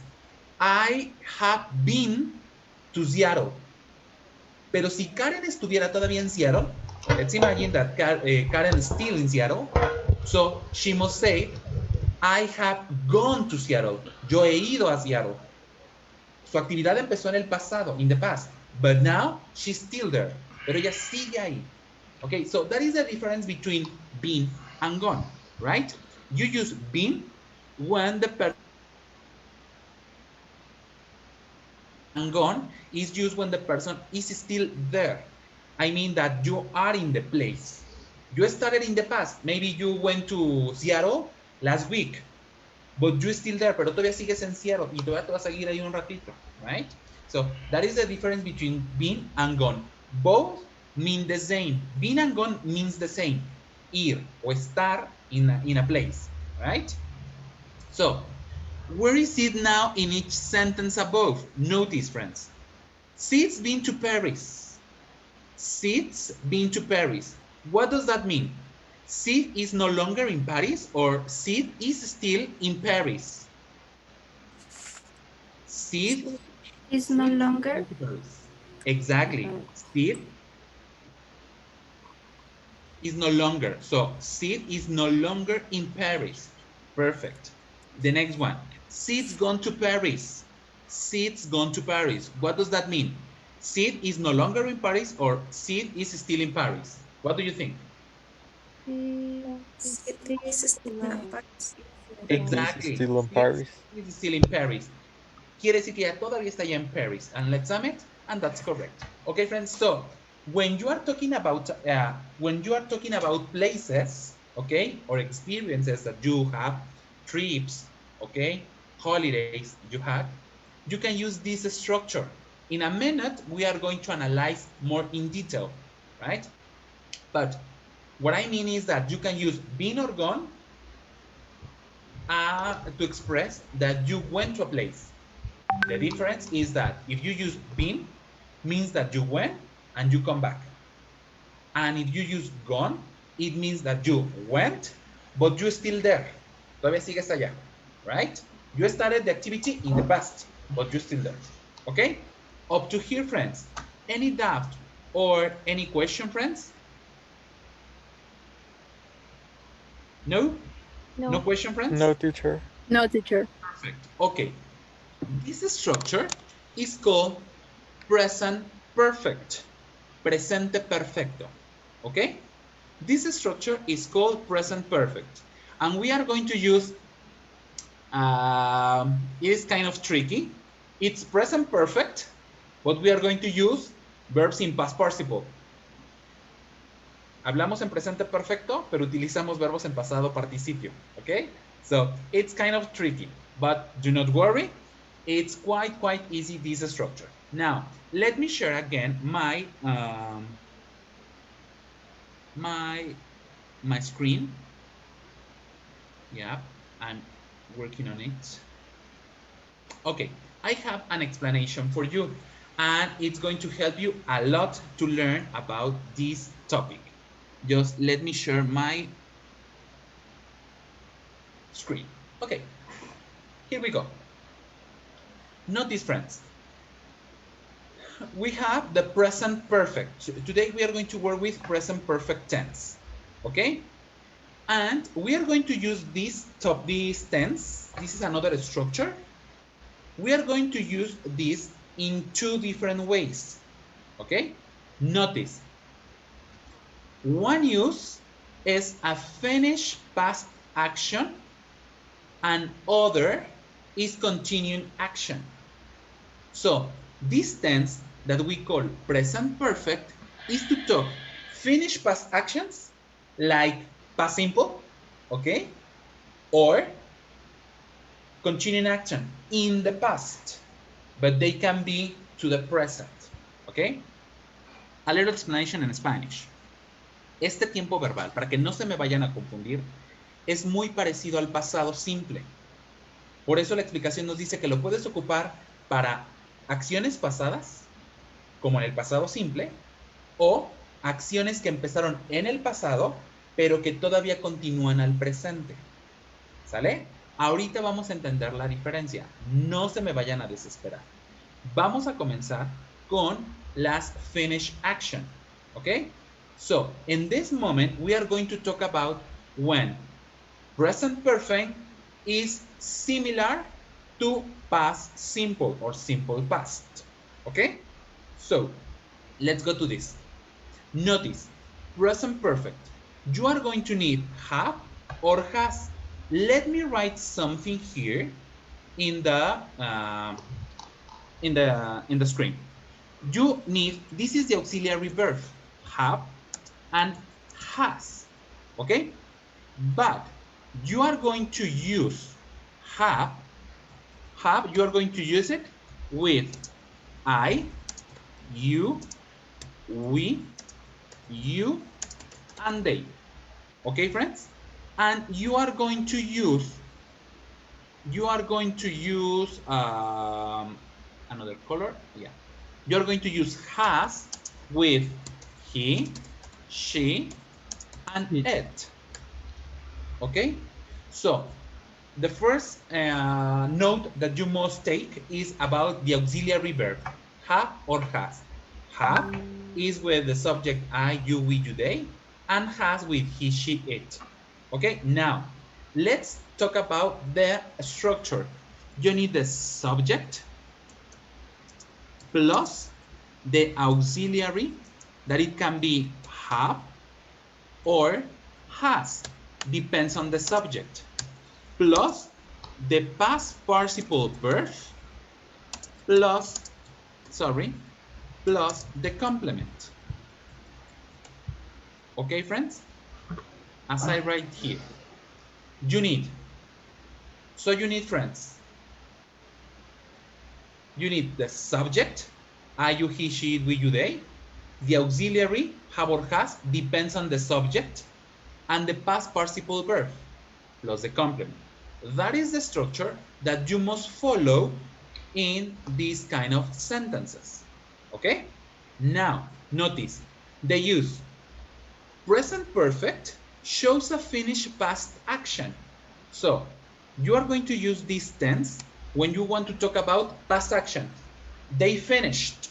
I have been to Seattle. Pero si Karen estuviera todavía en Seattle, let's imagine that Karen is still in Seattle. So she must say, I have gone to Seattle. Yo he ido a Seattle. Su actividad empezó en el pasado, in the past. But now she's still there. Pero ella sigue ahí. Okay, so that is the difference between been and gone, right? You use been when the person and gone is used when the person is still there. I mean that you are in the place. You started in the past. Maybe you went to Seattle last week, but you're still there, pero todavía sigues en Seattle y todavía te vas a seguir ahí un ratito, right? So that is the difference between been and gone. Both mean the same. Been and gone means the same. Ir o estar in a place, right? So where is it now in each sentence above? Notice, friends. Sid's been to Paris. Sid's been to Paris. What does that mean? Sid is no longer in Paris or Sid is still in Paris? Sid is no longer. Exactly. Sid is no longer. So Sid is no longer in Paris. Perfect. The next one. Sid's gone to Paris. Sid's gone to Paris. What does that mean? Sid is no longer in Paris or Sid is still in Paris? What do you think? Sid is still in Paris. Exactly. Still in Paris. Sid is still in Paris. Quiere decir que ya todavía está allá en Paris. And let's sum it, and that's correct. Okay, friends. So when you are talking about places, okay, or experiences that you have, trips, okay, holidays you had, you can use this structure. In a minute, we are going to analyze more in detail, right? But what I mean is that you can use been or gone to express that you went to a place. The difference is that if you use been, means that you went and you come back. And if you use gone, it means that you went, but you're still there. Todavía sigues allá, right? You started the activity in the past, but you're still there, okay? Up to here, friends. Any doubt or any question, friends? No? No question, friends? No, teacher. No, teacher. Perfect. Okay. This structure is called present perfect. Presente perfecto. Okay? This structure is called present perfect. And we are going to use, it is kind of tricky. It's present perfect, but we are going to use verbs in past participle. Hablamos en presente perfecto, pero utilizamos verbos en pasado participio, okay? So it's kind of tricky, but do not worry. It's quite easy, this structure. Now, let me share again my my screen. Yeah, I'm working on it. Okay, I have an explanation for you, and it's going to help you a lot to learn about this topic. Just let me share my screen. Okay, here we go. Notice, friends, we have the present perfect. Today we are going to work with present perfect tense. Okay? And we are going to use this tense. This is another structure. We are going to use this in two different ways. Okay? Notice. One use is a finished past action, and other is continuing action. So this tense that we call present perfect is to talk finished past actions like past simple, okay? Or continuing action in the past, but they can be to the present, okay? A little explanation in Spanish. Este tiempo verbal, para que no se me vayan a confundir, es muy parecido al pasado simple. Por eso la explicación nos dice que lo puedes ocupar para acciones pasadas, como en el pasado simple, o acciones que empezaron en el pasado, pero que todavía continúan al presente. ¿Sale? Ahorita vamos a entender la diferencia. No se me vayan a desesperar. Vamos a comenzar con las finished action. ¿Ok? So, in this moment, we are going to talk about when present perfect is similar to past simple or simple past. Okay? So, let's go to this. Notice, present perfect. You are going to need have or has. Let me write something here in the screen. You need, this is the auxiliary verb, have and has. Okay? But you are going to use have, you are going to use it with I, you, we, you, and they. Okay, friends? And you are going to use another color. Yeah. You're going to use has with he, she, and it. Okay? So, the first note that you must take is about the auxiliary verb, have or has. Have is with the subject I, you, we, you, they, and has with he, she, it. Okay, now let's talk about the structure. You need the subject plus the auxiliary, that it can be have or has, depends on the subject, plus the past participle verb plus the complement. Okay, friends? As I write here, you need, friends, you need the subject, I, you, he, she, it, we, you, they, the auxiliary, have or has, depends on the subject, and the past participle verb, plus the complement. That is the structure that you must follow in these kind of sentences. Okay? Now, notice, the use present perfect shows a finished past action. So, you are going to use this tense when you want to talk about past action. They finished.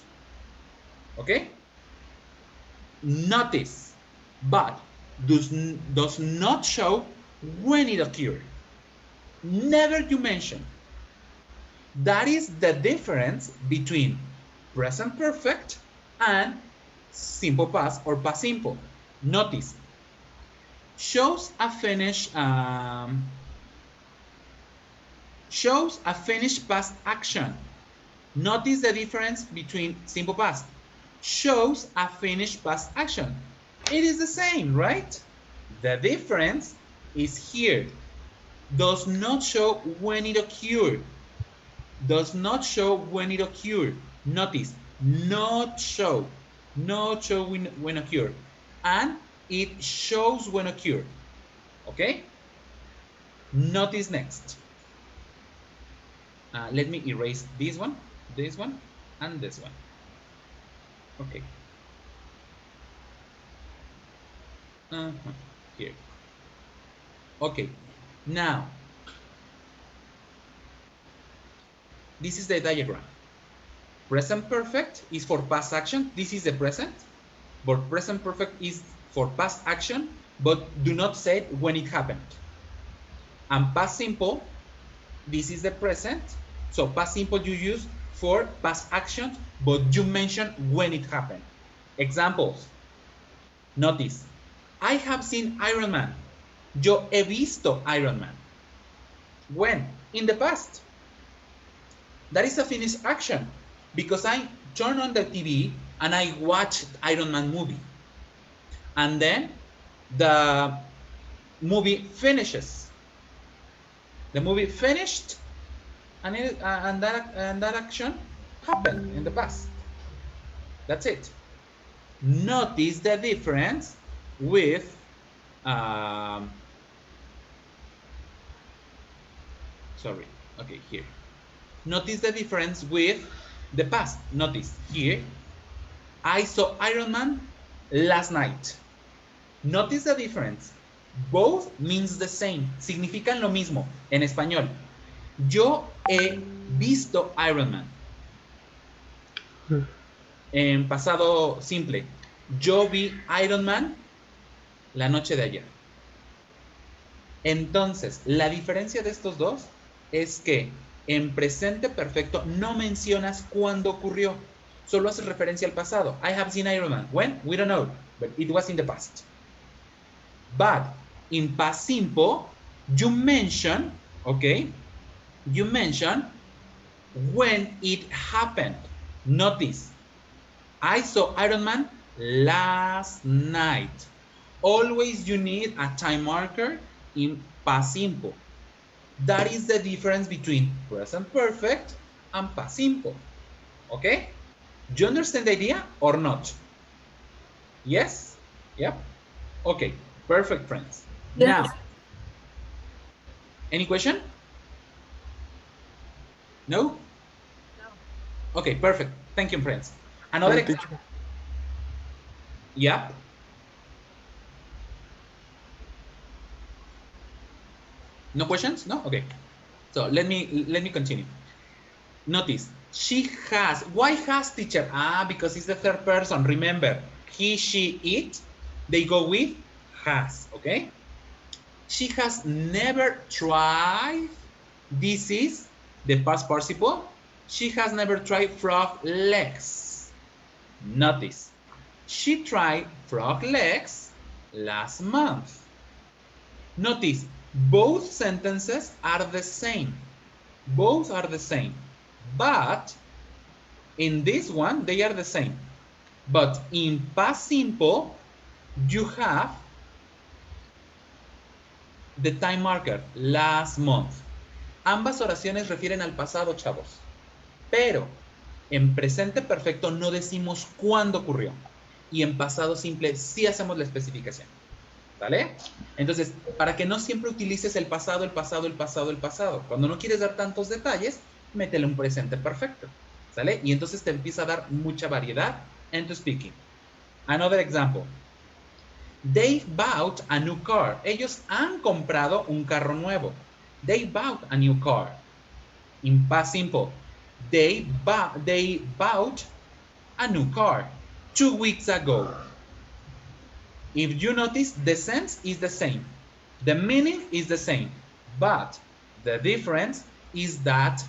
Okay? Notice, but does not show when it occurred. Never you mention. That is the difference between present perfect and simple past or past simple. Notice, shows a finished past action. Notice the difference between simple past. Shows a finished past action. It is the same, right? The difference is here. Does not show when it occurred. Does not show when it occurred. Notice, not show when occurred. And It shows when occurred. Okay? Notice next. Let me erase this one, and this one. Okay. Here. Okay. Now, this is the diagram. Present perfect is for past action. This is the present. But present perfect is for past action, but do not say it when it happened. And past simple, this is the present. So past simple you use for past action, but you mention when it happened. Examples. Notice. I have seen Iron Man. Yo he visto Iron Man. When? In the past. That is a finished action because I turn on the TV and I watched Iron Man movie. And then the movie finishes. The movie finished and that action happened in the past. That's it. Notice the difference with sorry, okay, here. Notice the difference with the past. Notice here, I saw Iron Man last night. Notice the difference. Both means the same. Significan lo mismo en español. Yo he visto Iron Man. En pasado simple. Yo vi Iron Man la noche de ayer. Entonces, la diferencia de estos dos es que en presente perfecto no mencionas cuándo ocurrió. Solo haces referencia al pasado. I have seen Iron Man. When? We don't know. But it was in the past. But in past simple, you mention, okay? You mention when it happened. Notice, I saw Iron Man last night. Always you need a time marker in past simple. That is the difference between present perfect and past simple. Okay? Do you understand the idea or not? Yes? Yep. Okay. Perfect, friends. Yes. Now, any question? No? Okay, perfect. Thank you, friends. Another example. Yep. No questions? No? Okay. So let me continue. Notice, she has. Why has, teacher? Because it's the third person. Remember, he, she, it, they go with has, okay? She has never tried. This is the past participle. She has never tried frog legs. Notice, she tried frog legs last month. Notice, both sentences are the same. Both are the same. But in this one, they are the same. But in past simple, you have the time marker, last month. Ambas oraciones refieren al pasado, chavos. Pero en presente perfecto no decimos cuándo ocurrió. Y en pasado simple sí hacemos la especificación. ¿Vale? Entonces, para que no siempre utilices el pasado, el pasado, el pasado, el pasado. Cuando no quieres dar tantos detalles, métele un presente perfecto. ¿Sale? Y entonces te empieza a dar mucha variedad en tu speaking. Another example. They bought a new car. Ellos han comprado un carro nuevo. They bought a new car. In past simple. They bought a new car 2 weeks ago. If you notice, the sense is the same. The meaning is the same. But the difference is that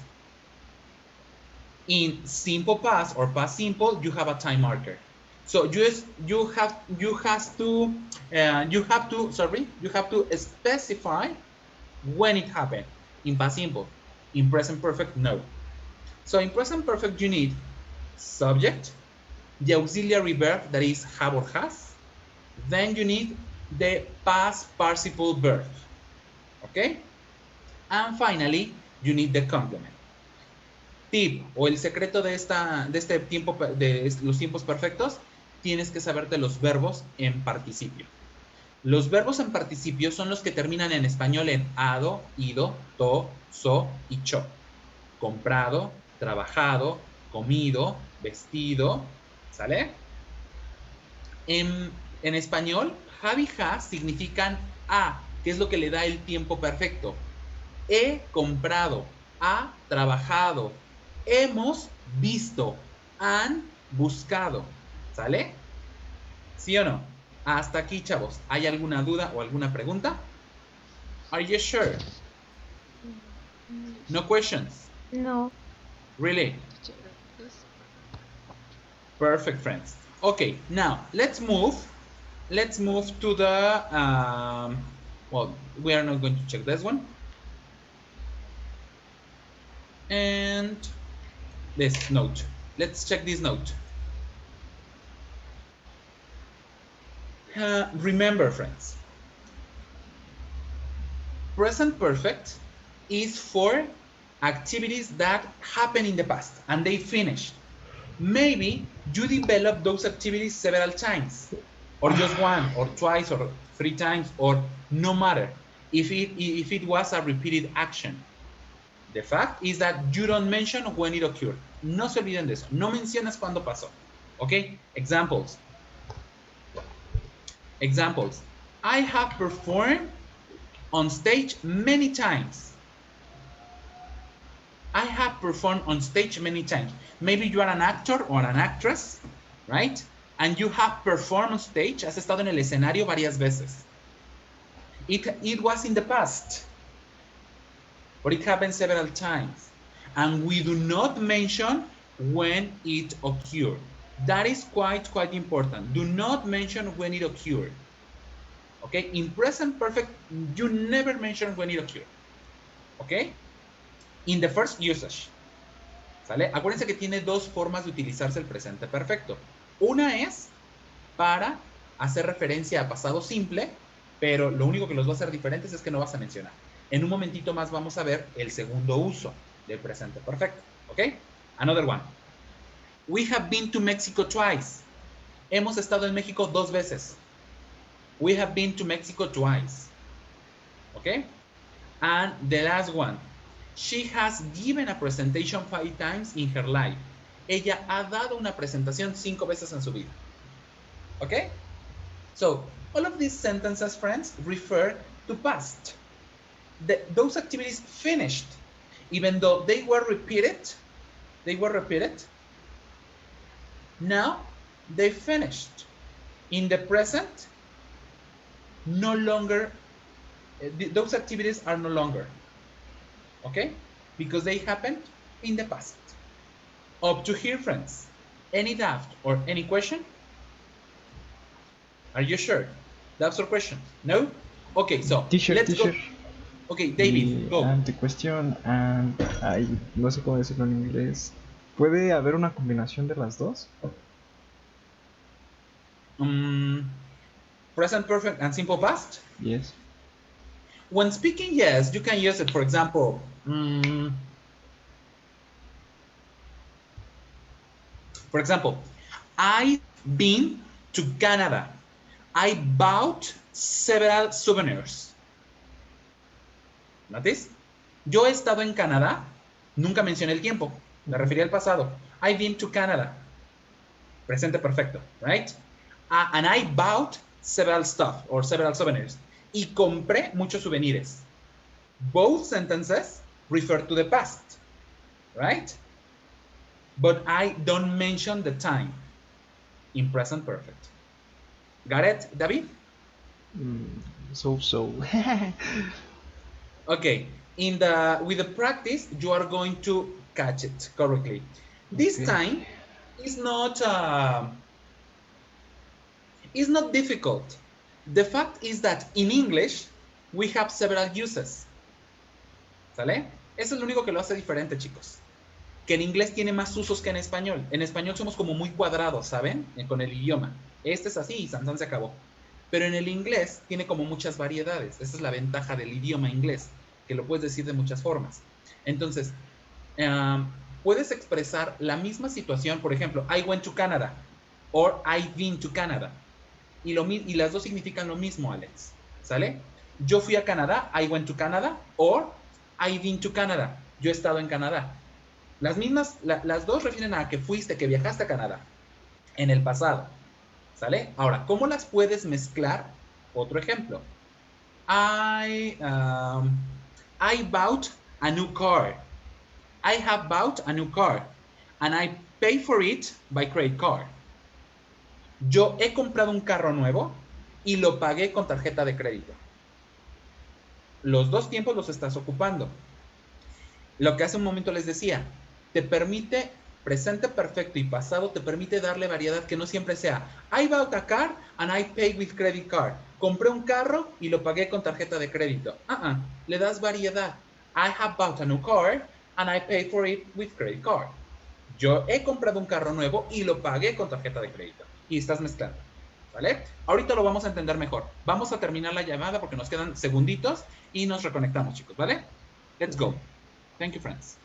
in simple past or past simple, you have a time marker. So you have to specify when it happened. In past simple. In present perfect, no. So in present perfect, you need subject, the auxiliary verb that is have or has. Then you need the past participle verb. Okay? And finally, you need the complement. Tip o el secreto de los tiempos perfectos, tienes que saberte los verbos en participio. Los verbos en participio son los que terminan en español en ado, ido, to, so y cho. Comprado, trabajado, comido, vestido, ¿sale? En español, have y has significan a, que es lo que le da el tiempo perfecto. He comprado, ha trabajado, hemos visto, han buscado, ¿sale? ¿Sí o no? Hasta aquí, chavos. ¿Hay alguna duda o alguna pregunta? Are you sure? No questions? No. Really? Perfect, friends. Okay, now let's move to the well, we are not going to check this one. And this note. Let's check this note. Remember, friends, present perfect is for activities that happen in the past and they finished. Maybe you developed those activities several times, or just one, or twice, or 3 times, or no matter if it was a repeated action. The fact is that you don't mention when it occurred. No se olviden de eso. No mencionas cuándo pasó. Okay? Examples. Examples. I have performed on stage many times. I have performed on stage many times. Maybe you are an actor or an actress, right? And you have performed on stage. Has estado en el escenario varias veces. It was in the past, but it happened several times. And we do not mention when it occurred. That is quite important. Do not mention when it occurred. Okay? In present perfect, you never mention when it occurred. Okay? In the first usage. ¿Sale? Acuérdense que tiene 2 formas de utilizarse el presente perfecto. Una es para hacer referencia a pasado simple, pero lo único que los va a hacer diferentes es que no vas a mencionar. En un momentito más vamos a ver el segundo uso del presente perfecto. ¿Ok? Another one. We have been to Mexico twice. Hemos estado en México 2 veces. We have been to Mexico twice. ¿Ok? And the last one. She has given a presentation 5 times in her life. Ella ha dado una presentación 5 veces en su vida. Okay? So, all of these sentences, friends, refer to past. Those activities finished. Even though they were repeated, now they finished. In the present, no longer, those activities are no longer. Okay? Because they happened in the past. Up to here, friends. Any doubt or any question? Are you sure? Doubts or questions? No? Okay, so let's go. Okay, David, go. The question, no sé cómo decirlo en inglés. ¿Puede haber una combinación de las dos? Present perfect and simple past? Yes. When speaking, yes, you can use it. For example, I've been to Canada. I bought several souvenirs. ¿Notice? Yo he estado en Canadá. Nunca mencioné el tiempo. Me refería al pasado. I've been to Canada. Presente perfecto, right? And I bought several stuff or several souvenirs. Y compré muchos souvenirs. Both sentences refer to the past, right? But I don't mention the time in present perfect. Got it, David? So. Okay, with the practice, you are going to catch it correctly. This time is not difficult. The fact is that in English, we have several uses. ¿Sale? Eso es lo único que lo hace diferente, chicos. Que en inglés tiene más usos que en español. En español somos como muy cuadrados, ¿saben? Con el idioma. Este es así y Sansan se acabó. Pero en el inglés tiene como muchas variedades. Esa es la ventaja del idioma inglés, que lo puedes decir de muchas formas. Entonces, puedes expresar la misma situación, por ejemplo, I went to Canada or I've been to Canada. Y las dos significan lo mismo, Alex. ¿Sale? Yo fui a Canadá, I went to Canada, or I've been to Canada, yo he estado en Canadá. Las dos refieren a que fuiste, que viajaste a Canadá en el pasado. ¿Sale? Ahora, ¿cómo las puedes mezclar? Otro ejemplo. I bought a new car. I have bought a new car. And I pay for it by credit card. Yo he comprado un carro nuevo y lo pagué con tarjeta de crédito. Los dos tiempos los estás ocupando. Lo que hace un momento les decía, te permite, presente perfecto y pasado, te permite darle variedad que no siempre sea I bought a car and I paid with credit card. Compré un carro y lo pagué con tarjeta de crédito. Le das variedad. I have bought a new car and I paid for it with credit card. Yo he comprado un carro nuevo y lo pagué con tarjeta de crédito. Y estás mezclando. ¿Vale? Ahorita lo vamos a entender mejor. Vamos a terminar la llamada porque nos quedan segunditos y nos reconectamos, chicos, ¿vale? Let's go. Thank you, friends.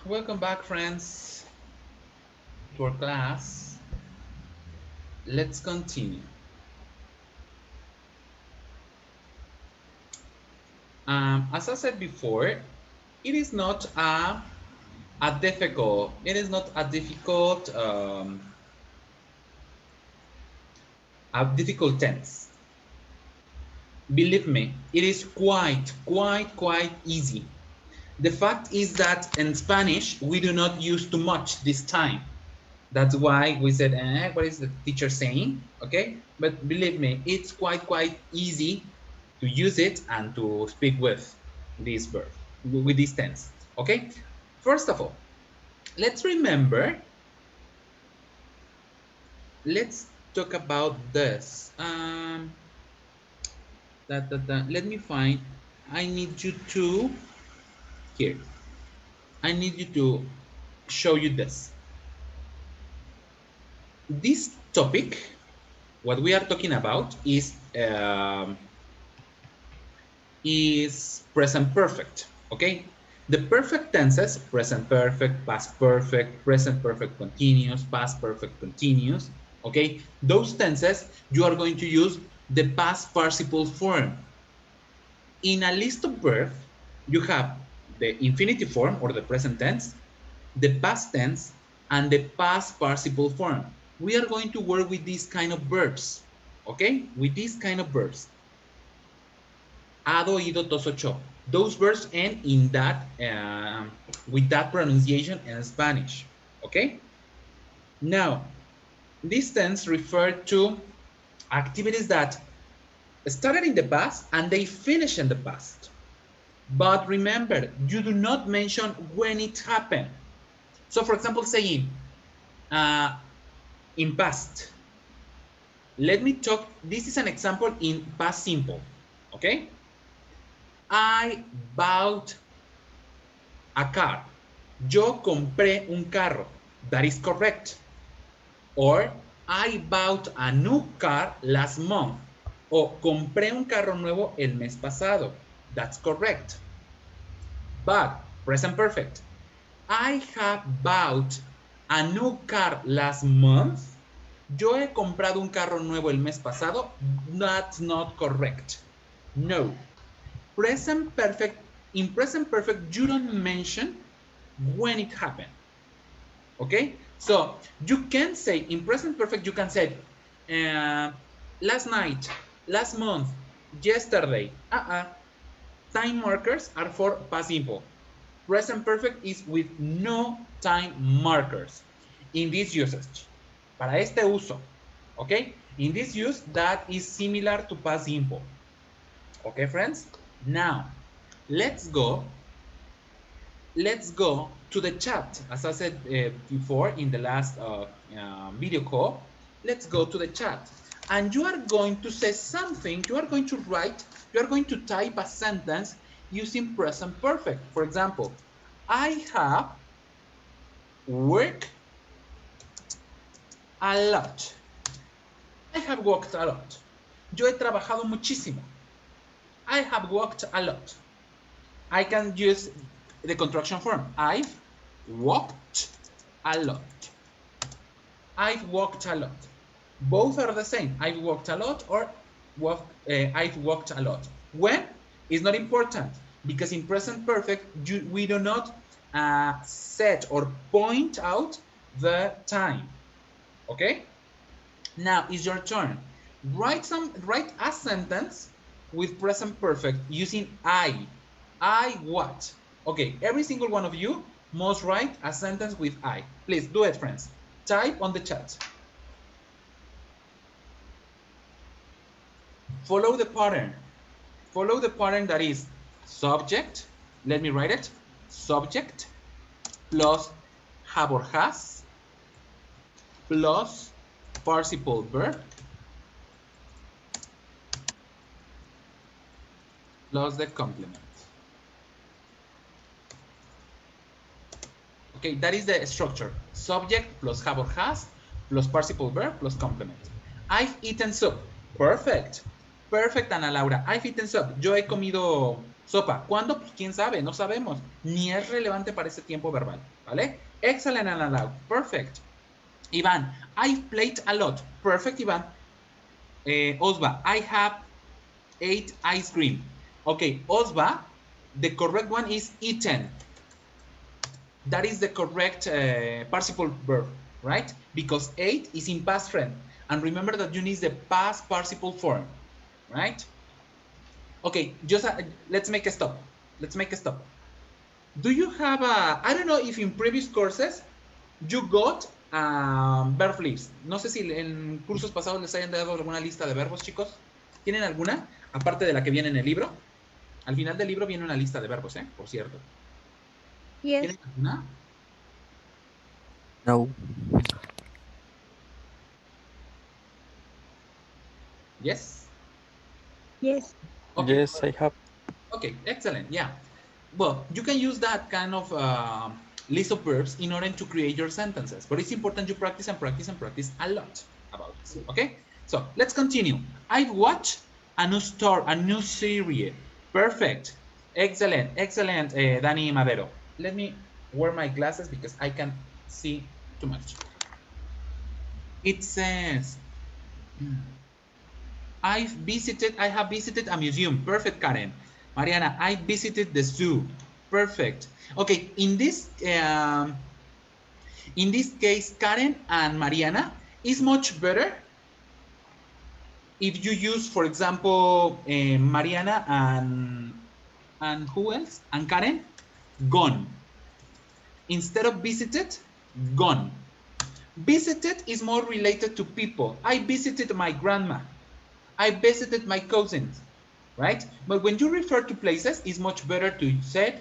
Welcome back, friends, to our class. Let's continue. As I said before, it is not a difficult tense. Believe me, it is quite easy. The fact is that in Spanish, we do not use too much this time. That's why we said, what is the teacher saying? Okay, but believe me, it's quite easy to use it and to speak with this verb, with this tense. Okay, first of all, let's remember, let's talk about this. Let me find, I need you to, here, I need you to show you this. This topic, what we are talking about is present perfect, okay? The perfect tenses, present perfect, past perfect, present perfect continuous, past perfect continuous, okay? Those tenses, you are going to use the past participle form. In a list of verbs, you have the infinitive form or the present tense, the past tense, and the past participle form. We are going to work with these kind of verbs, okay? With these kind of verbs. Ado, ido, tos, ocho. Those verbs end in that, with that pronunciation in Spanish, okay? Now, this tense refer to activities that started in the past and they finish in the past. But remember, you do not mention when it happened. So for example, saying, In past. Let me talk, this is an example in past simple, okay? I bought a car. Yo compré un carro. That is correct. Or I bought a new car last month. O compré un carro nuevo el mes pasado. That's correct. But present perfect. I have bought a new car last month. Yo he comprado un carro nuevo el mes pasado. That's not correct. No. Present perfect. In present perfect, you don't mention when it happened. Okay? So you can say, in present perfect, you can say, last night, last month, yesterday. Time markers are for past simple. Present perfect is with no time markers in this usage. Para este uso. Okay? In this use, that is similar to past simple. Okay, friends? Now, let's go to the chat. As I said before in the last video call, let's go to the chat. And you are going to say something, you are going to write, you are going to type a sentence using present perfect. For example, I have worked a lot. I have worked a lot. Yo he trabajado muchísimo. I have worked a lot. I can use the contraction form. I've walked a lot. I've walked a lot. Both are the same. I've walked a lot or I've walked a lot. When is not important because in present perfect we do not set or point out the time. Okay? Now it's your turn. Write a sentence with present perfect using I. I what? Okay, every single one of you must write a sentence with I. Please do it, friends. Type on the chat. Follow the pattern. Follow the pattern that is subject. Let me write it. Subject plus have or has plus participle verb plus the complement. Okay, that is the structure. Subject plus have or has plus participle verb plus complement. I've eaten soup. Perfect. Perfect, Ana Laura. I've eaten soup. Yo he comido sopa. ¿Cuándo? Pues quién sabe, no sabemos. Ni es relevante para ese tiempo verbal. ¿Vale? Excellent, Ana Laura. Perfect. Iván, I've played a lot. Perfect, Iván. Osva, I have ate ice cream. Okay, Osva, the correct one is eaten. That is the correct participle verb, right? Because ate is in past friend. And remember that you need the past participle form, right? Okay, just let's make a stop. Let's make a stop. Do you have I don't know if in previous courses you got verb lists. No sé si en cursos pasados les hayan dado alguna lista de verbos, chicos. ¿Tienen alguna? Aparte de la que viene en el libro. Al final del libro viene una lista de verbos, por cierto. Yes. ¿Tienen alguna? No. Yes? Yes. Okay. Yes, I have. Okay, excellent. Yeah. Well, you can use that kind of list of verbs in order to create your sentences. But it's important you practice and practice and practice a lot about this. Okay? So let's continue. I've watched a new series. Perfect. Excellent. Excellent, Dani Madero. Let me wear my glasses because I can see too much. It says, I have visited a museum. Perfect, Karen. Mariana, I visited the zoo. Perfect. Okay, in this case, Karen and Mariana, is much better if you use, for example, Mariana and who else? And Karen, gone. Instead of visited, gone. Visited is more related to people. I visited my grandma. I visited my cousins, right? But when you refer to places, it's much better to say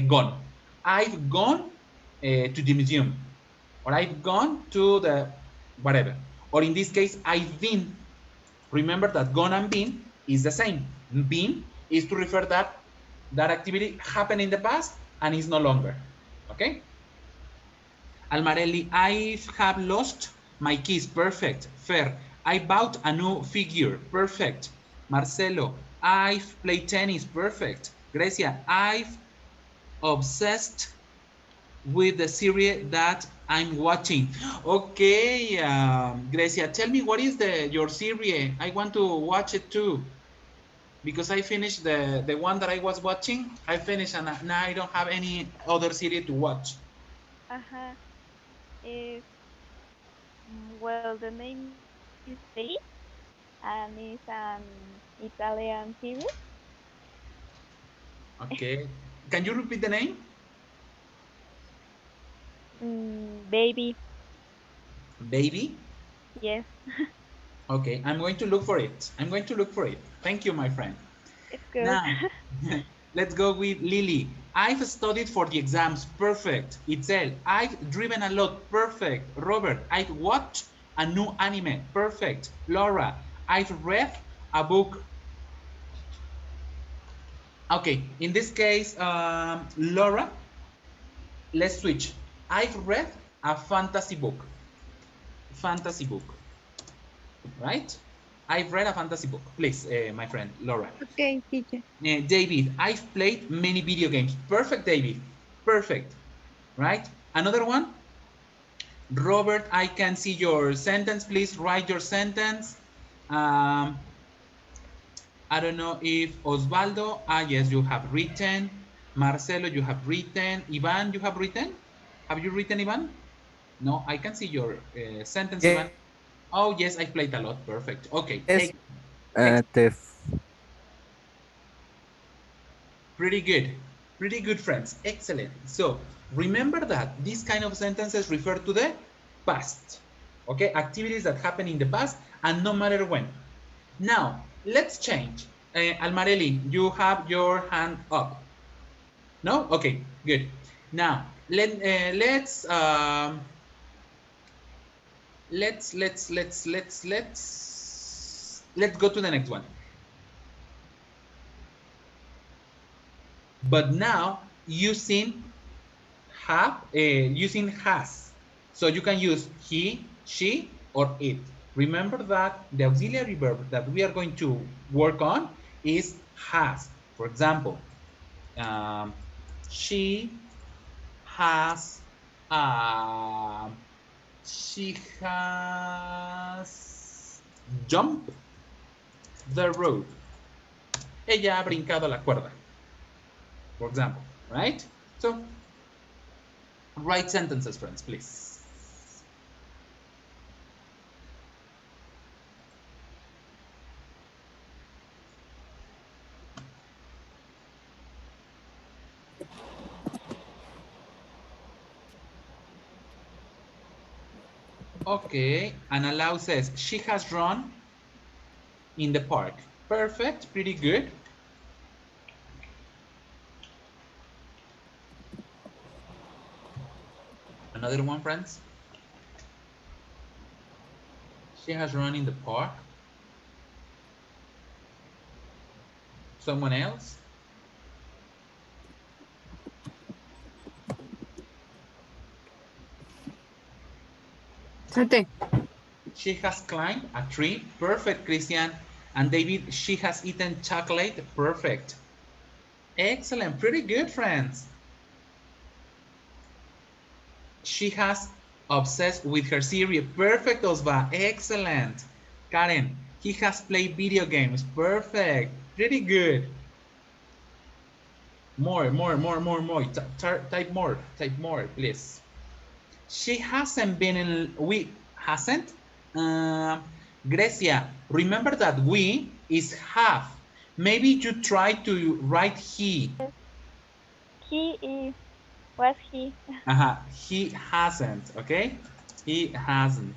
gone. I've gone to the museum. or I've gone to the whatever. Or in this case, I've been. Remember that gone and been is the same. Been is to refer that activity happened in the past and is no longer. Okay? Almarelli, I have lost my keys. Perfect. Fair. I bought a new figure. Perfect. Marcelo, I've played tennis. Perfect. Grecia, I've obsessed with the series that I'm watching. Okay, Grecia, tell me what is your series? I want to watch it too. Because I finished the one that I was watching. I finished and now I don't have any other series to watch. Uh-huh. Is well, the name is Baby, and it's an Italian series. Okay. Can you repeat the name? Baby. Baby? Yes. Okay, I'm going to look for it. I'm going to look for it. Thank you, my friend. It's good. Now, let's go with Lily. I've studied for the exams. Perfect. Itzel, I've driven a lot. Perfect. Robert, I've watched a new anime. Perfect. Laura, I've read a book. Okay, in this case, Laura, let's switch. I've read a fantasy book. Fantasy book, right? I've read a fantasy book. Please, my friend, Laura. Okay, teacher. David, I've played many video games. Perfect, David. Perfect. Right? Another one. Robert, I can see your sentence. Please write your sentence. I don't know if Osvaldo, yes, you have written. Marcelo, you have written. Ivan, you have written? Have you written, Ivan? No, I can see your sentence, Ivan. Oh, yes, I played a lot. Perfect. Okay. Yes. Pretty good. Pretty good, friends. Excellent. So remember that these kind of sentences refer to the past. Okay, activities that happen in the past and no matter when. Now, let's change. Almarelli, you have your hand up. No? Okay, good. Now, let's go to the next one. But now using using has. So you can use he, she, or it. Remember that the auxiliary verb that we are going to work on is has. For example, she has jumped the rope. Ella ha brincado la cuerda. For example, right? So write sentences, friends, please. Okay, Analau says she has run in the park. Perfect, pretty good. Another one, friends. She has run in the park. Someone else? She has climbed a tree. Perfect, Christian. And David, she has eaten chocolate. Perfect. Excellent, pretty good, friends. She has obsessed with her series. Perfect, Osva. Excellent. Karen, he has played video games. Perfect. Pretty good. More. Type more, please. She hasn't been in, we hasn't? Grecia, remember that we is have. Maybe you try to write he. He is. Was he? He hasn't, okay? He hasn't.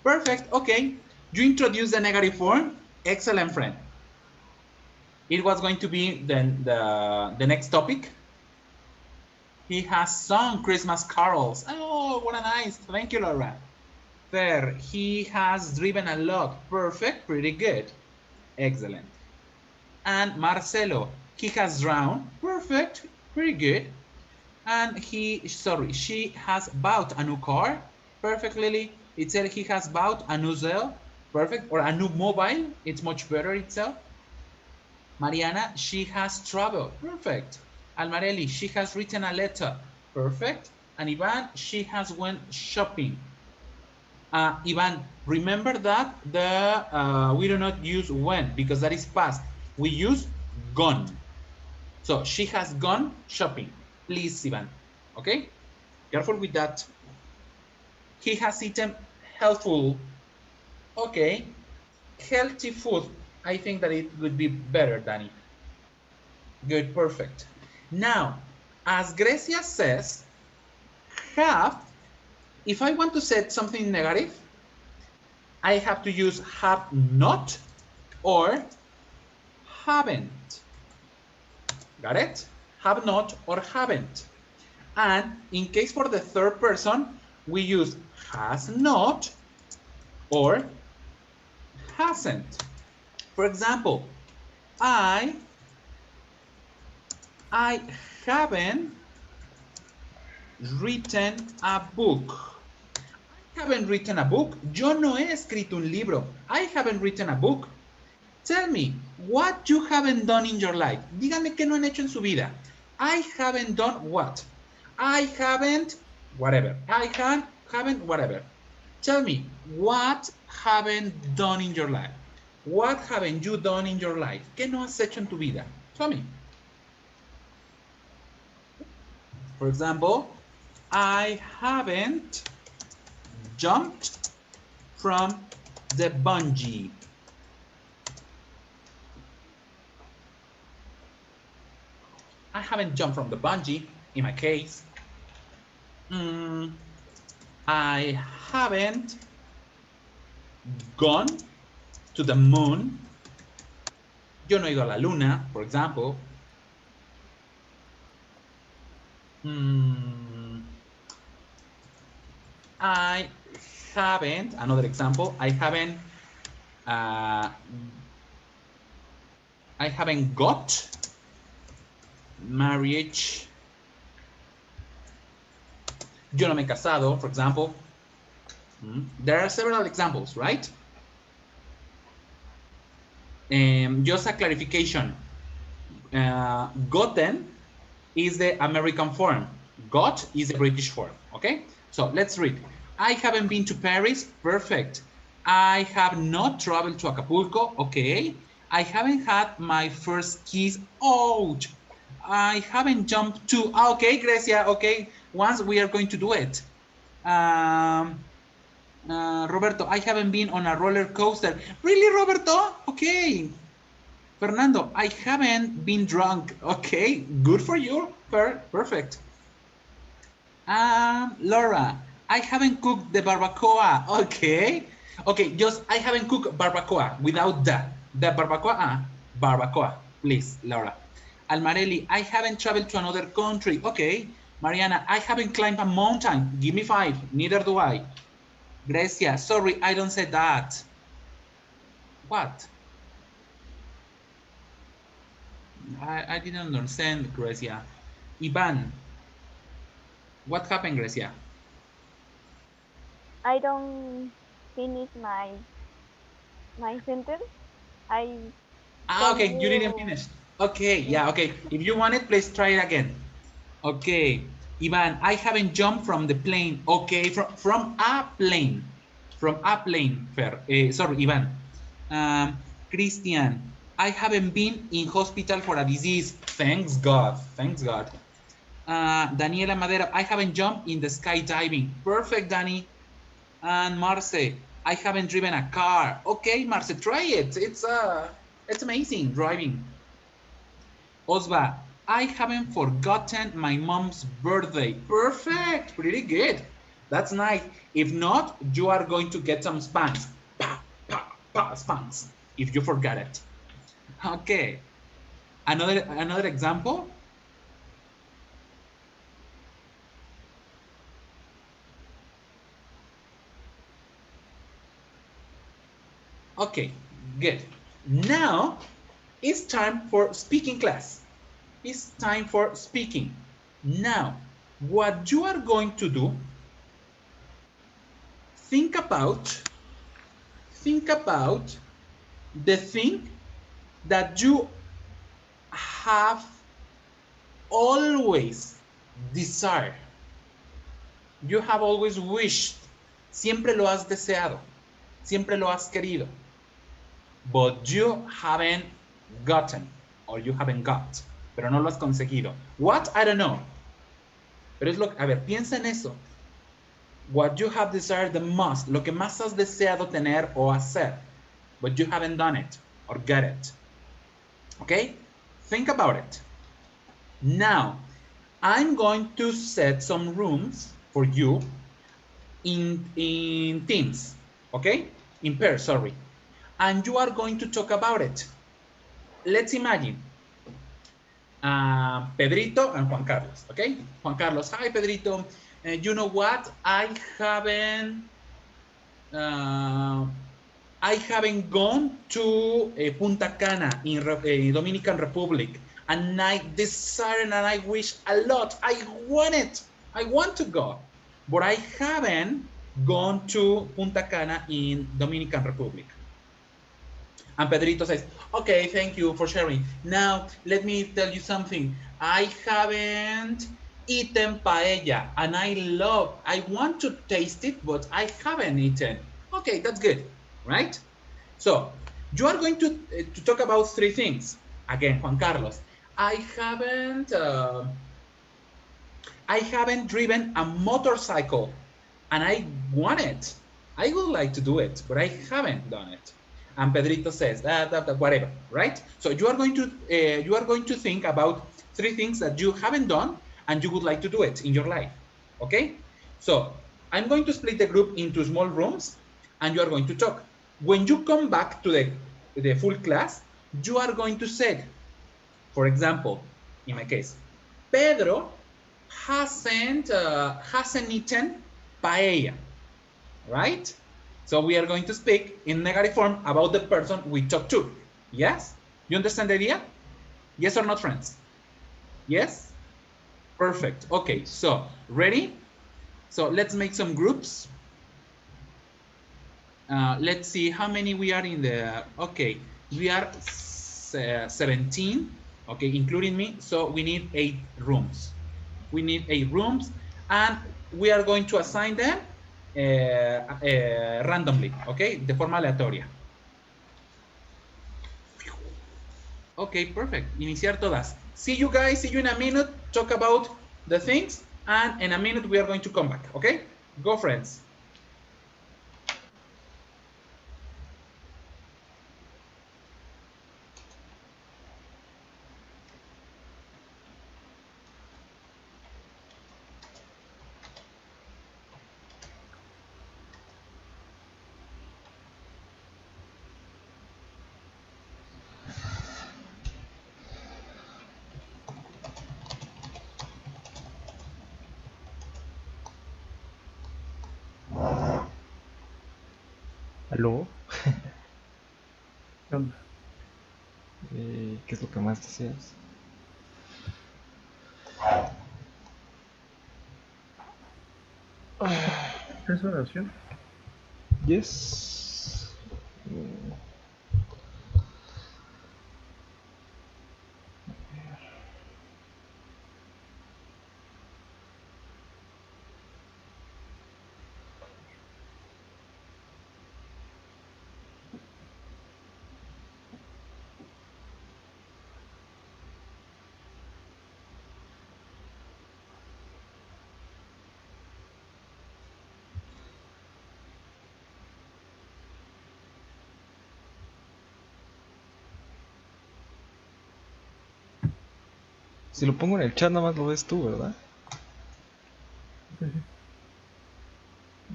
Perfect, okay. You introduce the negative form. Excellent, friend. It was going to be the next topic. He has sung Christmas carols. Oh, what a nice. Thank you, Laura. There, he has driven a lot. Perfect, pretty good. Excellent. And Marcelo, he has drowned. Perfect, pretty good. And she has bought a new car. Perfect, Lily. It said he has bought a new cell. Perfect. Or a new mobile. It's much better itself. Mariana, she has traveled. Perfect. Almarelli, she has written a letter. Perfect. And Ivan, she has went shopping. Ivan, remember that we do not use when because that is past. We use gone. So she has gone shopping. Please, Ivan. Okay? Careful with that. He has eaten healthful. Okay. Healthy food. I think that it would be better, Danny. Good, perfect. Now, as Grecia says, have, if I want to say something negative, I have to use have not or haven't. Got it? Have not or haven't. And in case for the third person, we use has not or hasn't. For example, I haven't written a book. I haven't written a book. Yo no he escrito un libro. I haven't written a book. Tell me, what you haven't done in your life. Dígame qué no han hecho en su vida. I haven't done what? I haven't whatever. I haven't whatever. Tell me, what haven't done in your life? What haven't you done in your life? ¿Qué no has hecho en tu vida? Tell me. For example, I haven't jumped from the bungee. I haven't jumped from the bungee, in my case. I haven't gone to the moon. Yo no he ido a la luna, for example. I haven't, another example, I haven't got marriage. Yo no me he casado, for example. There are several examples, right? Just a clarification. Gotten is the American form. Got is the British form, okay? So let's read. I haven't been to Paris, perfect. I have not traveled to Acapulco, okay. I haven't had my first kiss, ouch. I haven't jumped to, okay, Grecia, okay. Once we are going to do it. Roberto, I haven't been on a roller coaster. Really, Roberto? Okay. Fernando, I haven't been drunk. Okay, good for you. Perfect. Laura, I haven't cooked the barbacoa. Okay. Okay, just I haven't cooked barbacoa without that. The barbacoa, barbacoa, please, Laura. Almarelli, I haven't traveled to another country. Okay. Mariana, I haven't climbed a mountain. Give me 5. Neither do I. Grecia, sorry, I don't say that. What? I didn't understand, Grecia. Ivan, what happened, Grecia? I don't finish my sentence. Okay, you didn't finish. Okay, yeah, okay. If you want it, please try it again. Okay, Ivan, I haven't jumped from the plane. Okay, from a plane. From a plane, sorry, Ivan. Christian, I haven't been in hospital for a disease. Thanks God, thanks God. Daniela Madera, I haven't jumped in the skydiving. Perfect, Danny. And Marce, I haven't driven a car. Okay, Marce, try it. It's amazing driving. Osva, I haven't forgotten my mom's birthday. Perfect, pretty good. That's nice. If not, you are going to get some spanks. Spanks, if you forgot it. Okay. Another example. Okay, good. Now it's time for speaking class. It's time for speaking. Now, what you are going to do, think about the thing that you have always desired. You have always wished. Siempre lo has deseado. Siempre lo has querido. But you haven't gotten, or you haven't got, pero no lo has conseguido. What? I don't know. Pero es lo, a ver, piensa en eso. What you have desired the most, lo que más has deseado tener o hacer, but you haven't done it or got it. Okay? Think about it. Now, I'm going to set some rooms for you in teams, okay? In pairs, sorry. And you are going to talk about it. Let's imagine Pedrito and Juan Carlos, okay? Juan Carlos, hi Pedrito. You know what? I haven't gone to Punta Cana in Dominican Republic, and I desire and I wish a lot. I want it. I want to go, but I haven't gone to Punta Cana in Dominican Republic. And Pedrito says, okay, thank you for sharing. Now, let me tell you something. I haven't eaten paella, and I want to taste it, but I haven't eaten. Okay, that's good, right? So, you are going to talk about three things. Again, Juan Carlos, I haven't driven a motorcycle, and I want it. I would like to do it, but I haven't done it. And Pedrito says whatever, right? So you are going to think about three things that you haven't done and you would like to do it in your life. Okay? So I'm going to split the group into small rooms, and you are going to talk. When you come back to the full class, you are going to say, for example, in my case, Pedro hasn't eaten paella, right? So we are going to speak in negative form about the person we talk to. Yes? You understand the idea? Yes or not, friends? Yes? Perfect. Okay, so ready? So let's make some groups. Let's see how many we are in the, okay, we are 17, okay, including me. So we need 8 rooms. We need 8 rooms, and we are going to assign them randomly, okay, de forma aleatoria. Okay, perfect. Iniciar todas. See you guys, see you in a minute, talk about the things, and in a minute we are going to come back, okay? Go, friends. ¿Aló? ¿Qué es lo que más deseas? ¿Es oración? Yes. Si lo pongo en el chat, nada más lo ves tú, ¿verdad?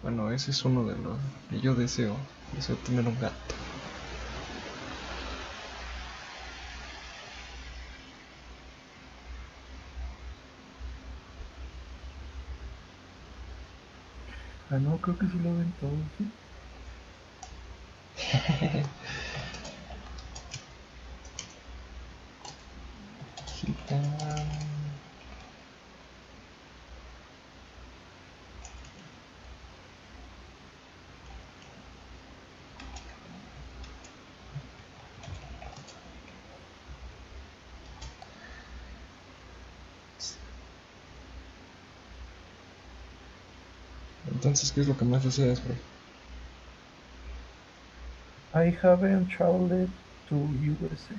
Bueno, ese es uno de los que yo deseo. Deseo tener un gato. Ah, no, creo que sí lo ven todos, ¿sí? Entonces, ¿qué es lo que más deseas, bro? I haven't traveled to USA.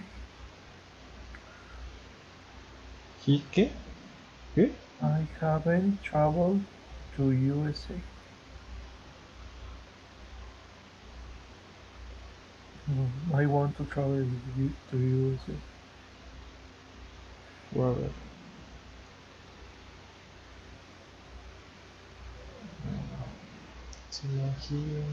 ¿Qué? ¿Qué? I haven't traveled to USA. I want to travel to USA. Robert. Sí, aquí.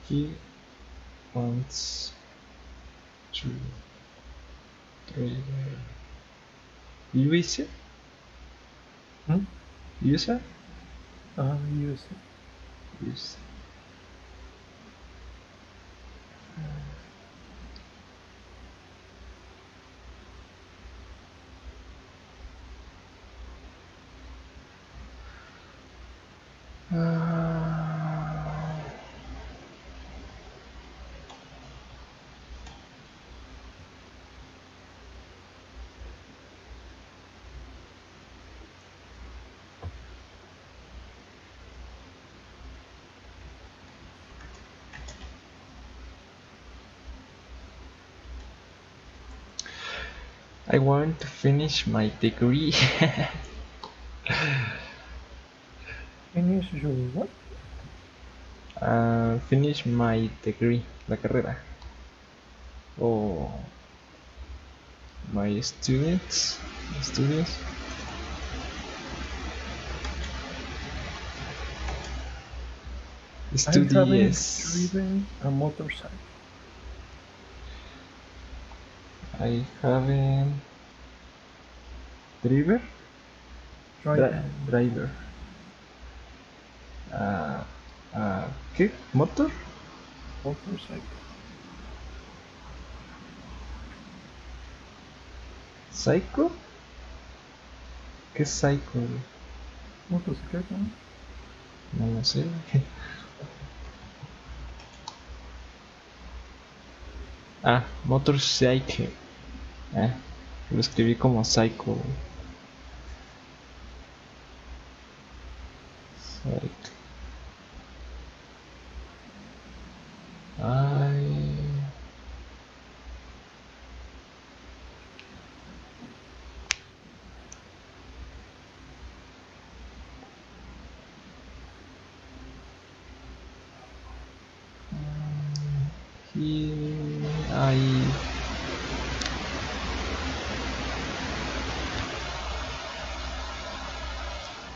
He wants to trade USA? USA? USA. USA. I want to finish my degree. Finish your what? Finish my degree, la carrera. O my students, estudios. I haven't Studies. driven a motorcycle. I haven't driver. Driver. ¿Qué? ¿Motor? Motorcycle. ¿Psycho? ¿Qué es psycho? Motocicleta, ¿no? No lo sé. Motorcycle. Lo escribí como psycho. Psycho.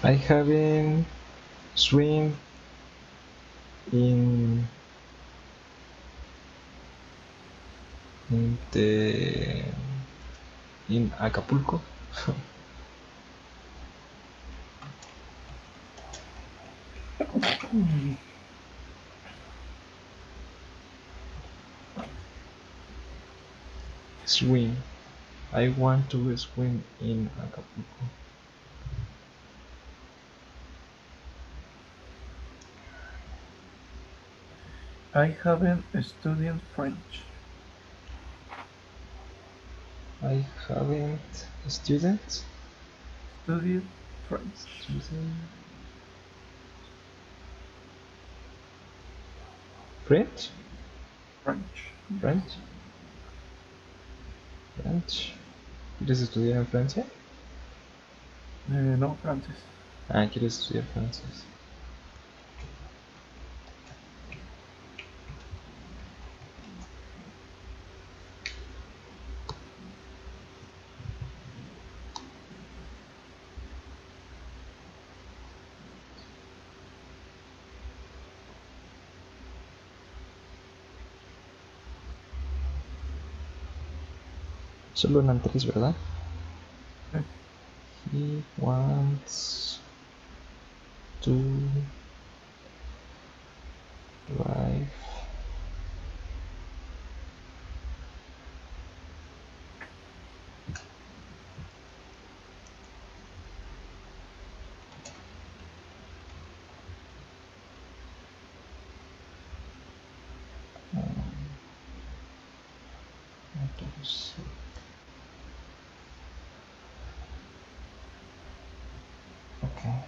I haven't swim in in Acapulco. Swim. I want to swim in Acapulco. I haven't studied French. I haven't studied French. French? French. French. French. ¿Quieres estudiar en Francia? No, francés. ¿Quieres estudiar francés? Solo eran 3, ¿verdad? He wants to drive motorcycle. Okay.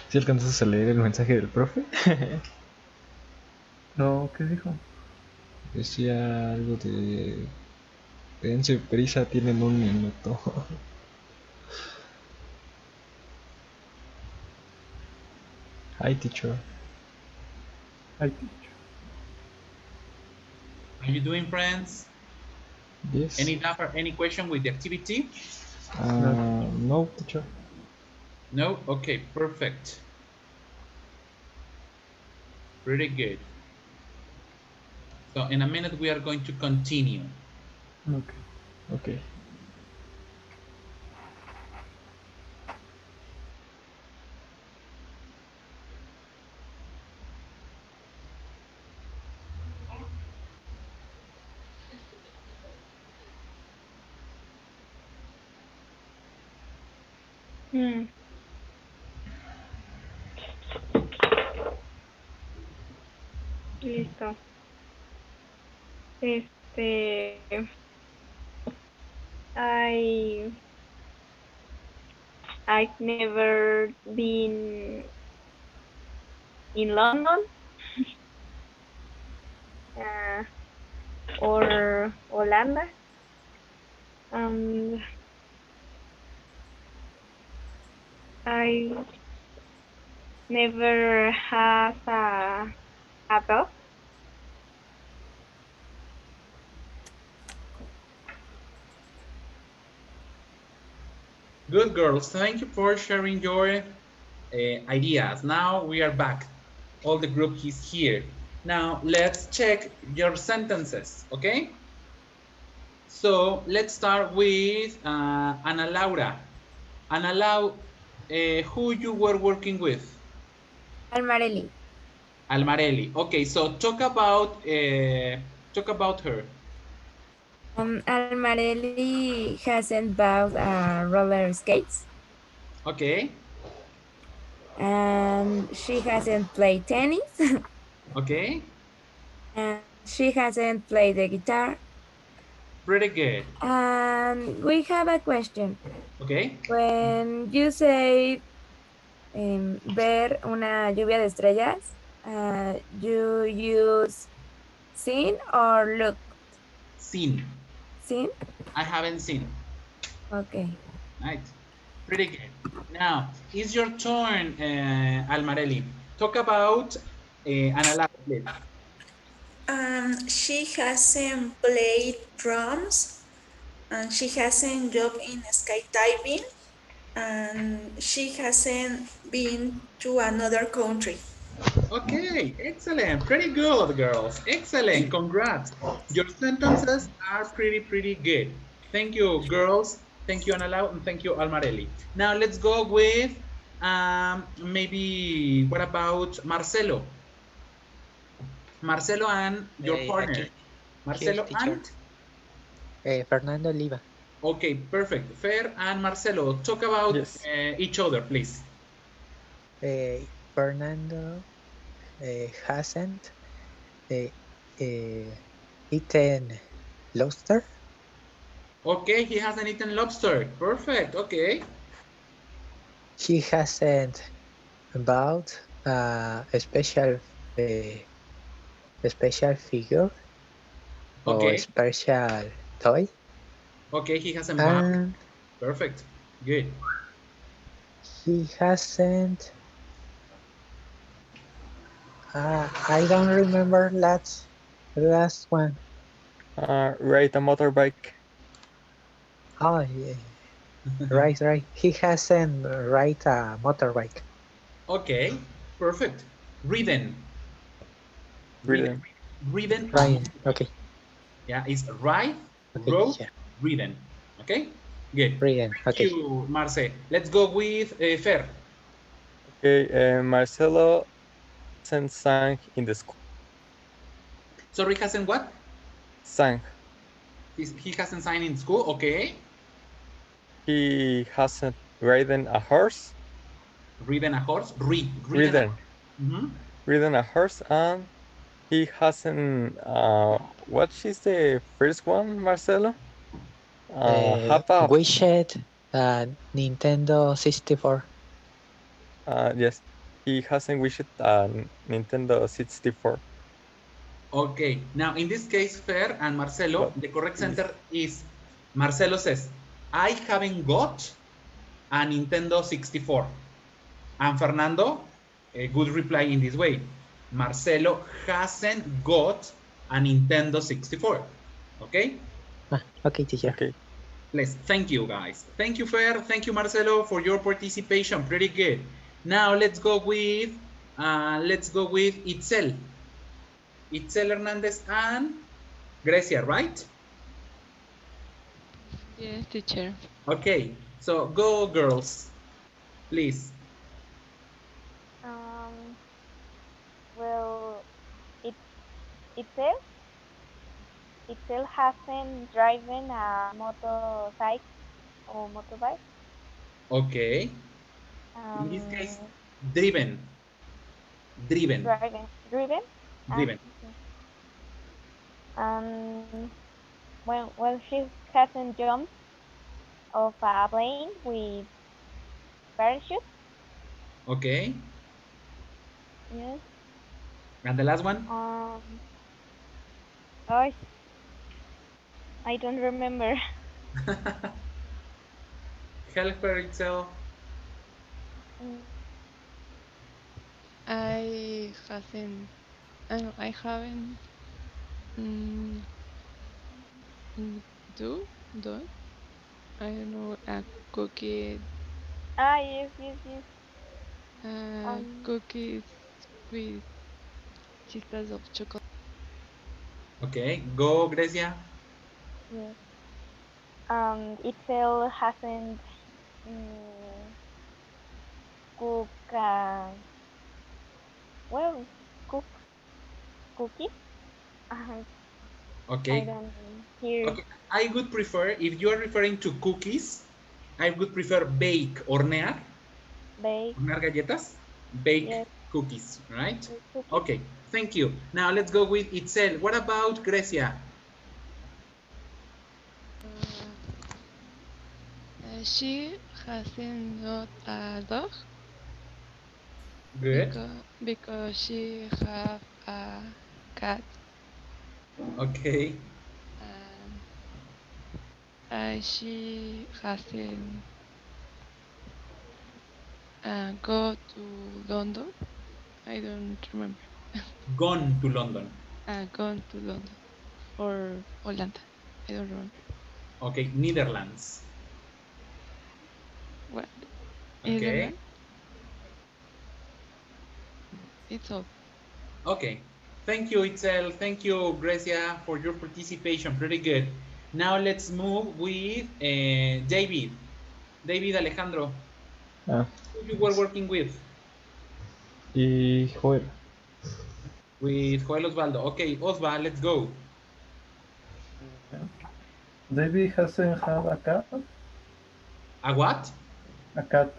¿Si alcanzas a leer el mensaje del profe? No, ¿qué dijo? Decía algo de... Dense prisa, tienen 1 minuto. Hi, teacher. Hi, teacher. How you doing, friends? Yes. Any question with the activity? No, teacher. No? Okay, perfect. Pretty good. So in a minute, we are going to continue. Okay. Okay. Listo. I I've never been in London or Holanda. I never had a dog. Good, girls. Thank you for sharing your ideas. Now we are back. All the group is here. Now let's check your sentences, okay? So let's start with Ana Laura. Ana Laura, who you were working with? Almarelli. Almarelli. Okay, so talk about her. Almarelli hasn't bought roller skates. Okay. And she hasn't played tennis. Okay. And she hasn't played the guitar. Pretty good. And we have a question. Okay. When you say ver una lluvia de estrellas, you use seen or look? Seen. Seen? I haven't seen. Okay. Right. Pretty good. Now, it's your turn, Almarelli. Talk about Ana Laura, please. She hasn't played drums, and she hasn't job in skydiving, and she hasn't been to another country. Okay, excellent. Pretty good, girls. Excellent. Congrats. Your sentences are pretty good. Thank you, girls. Thank you, Analao, and thank you, Almarelli. Now let's go with maybe what about Marcelo? Marcelo and your partner. Marcelo teacher. and? Fernando Oliva. Okay, perfect. Fer and Marcelo, talk about each other, please. Fernando hasn't eaten lobster. Okay, he hasn't eaten lobster. Perfect, okay. He hasn't bought a special figure or Okay. special toy. Okay, he hasn't bought. Perfect, good. He hasn't. I don't remember last one. Ride a motorbike. Oh yeah, right. He hasn't ride a motorbike. Okay, perfect. Ridden. Ridden. Ridden a Ryan. motorbike. Okay. Yeah, it's ride, Okay. road, Yeah. ridden. Okay, good. Ridden. Thank Okay. you, Marce. Let's go with Fer. Okay, Marcelo hasn't sang in the school. Sorry, hasn't what? Sang. He hasn't signed in school. Okay. He hasn't ridden a horse. Ridden a horse. Ridden. Ridden. Mm-hmm. Ridden a horse, and he hasn't. What is the first one, Marcelo? Have a. Wished Nintendo 64. Yes, he hasn't wished a Nintendo 64. Okay. Now, in this case, Fer and Marcelo, But the correct center is Marcelo says, I haven't got a Nintendo 64. And Fernando, a good reply in this way. Marcelo hasn't got a Nintendo 64. Okay? Okay, teacher. Okay. Please, thank you, guys. Thank you, Fer. Thank you, Marcelo, for your participation. Pretty good. Now let's go with Itzel. Itzel Hernandez and Grecia, right? Yes, teacher. Okay, so go, girls, please. Well, it says it still hasn't driven a motorcycle or motorbike. Okay. In this case, driven. Driven. Driven. Driven. Well, she hasn't jumped off a plane with parachute. Okay. Yes. And the last one? Oh, I don't remember. Help her, Itzel. I hasn't. I haven't. Mm, do. I don't know a cookie. Yes. Cookies with chispas of chocolate. Okay, go, Grecia. Yes. It still hasn't um, cook. Well, cook cookies. I Okay. don't hear Okay. I would prefer, if you are referring to cookies, I would prefer bake, hornear. bake. Hornear galletas. Bake Yes. cookies, right? Cookies. Okay, thank you. Now let's go with Itzel. What about Grecia? She hasn't got a dog. Good. Because she have a cat. Okay. She hasn't go to London. I don't remember. Gone to London. Gone to London or Holland. I don't remember. Okay, Netherlands. What? Okay. Netherlands? It's all. Okay. Thank you, Itzel. Thank you, Grecia, for your participation. Pretty good. Now let's move with David. David Alejandro. Who you were working with? Y Joel. With Joel Osvaldo. Okay, Osva, let's go. David hasn't had a cat. A what? A cat.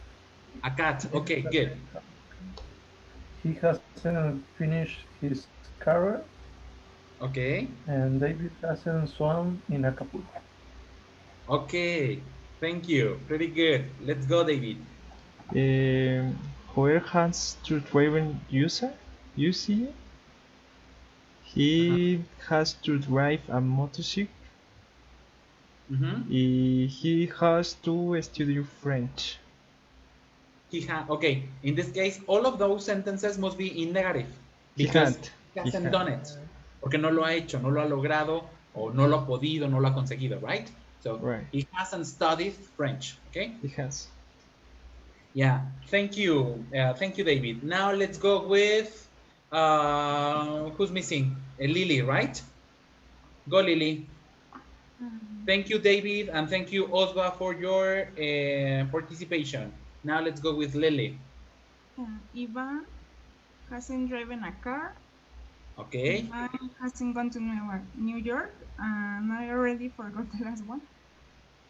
A cat. Okay, good. He hasn't finished his career. Okay. And David hasn't swum in Acapulco. Okay. Thank you. Pretty good. Let's go, David. Where has to driven user? UC? He has to drive a motorcycle. He has to study French. Okay. In this case, all of those sentences must be in negative He because had. he hasn't done it. Porque no lo ha hecho, no lo ha logrado, o no lo ha podido, no lo ha conseguido, right? So Right. he hasn't studied French. Okay. He has. Yeah. Thank you. Thank you, David. Now let's go with who's missing? Lily, right? Go, Lily. Thank you, David, and thank you, Osva, for your participation. Now let's go with Lily. Ivan hasn't driven a car. Okay. Ivan hasn't gone to New York, and I already forgot the last one.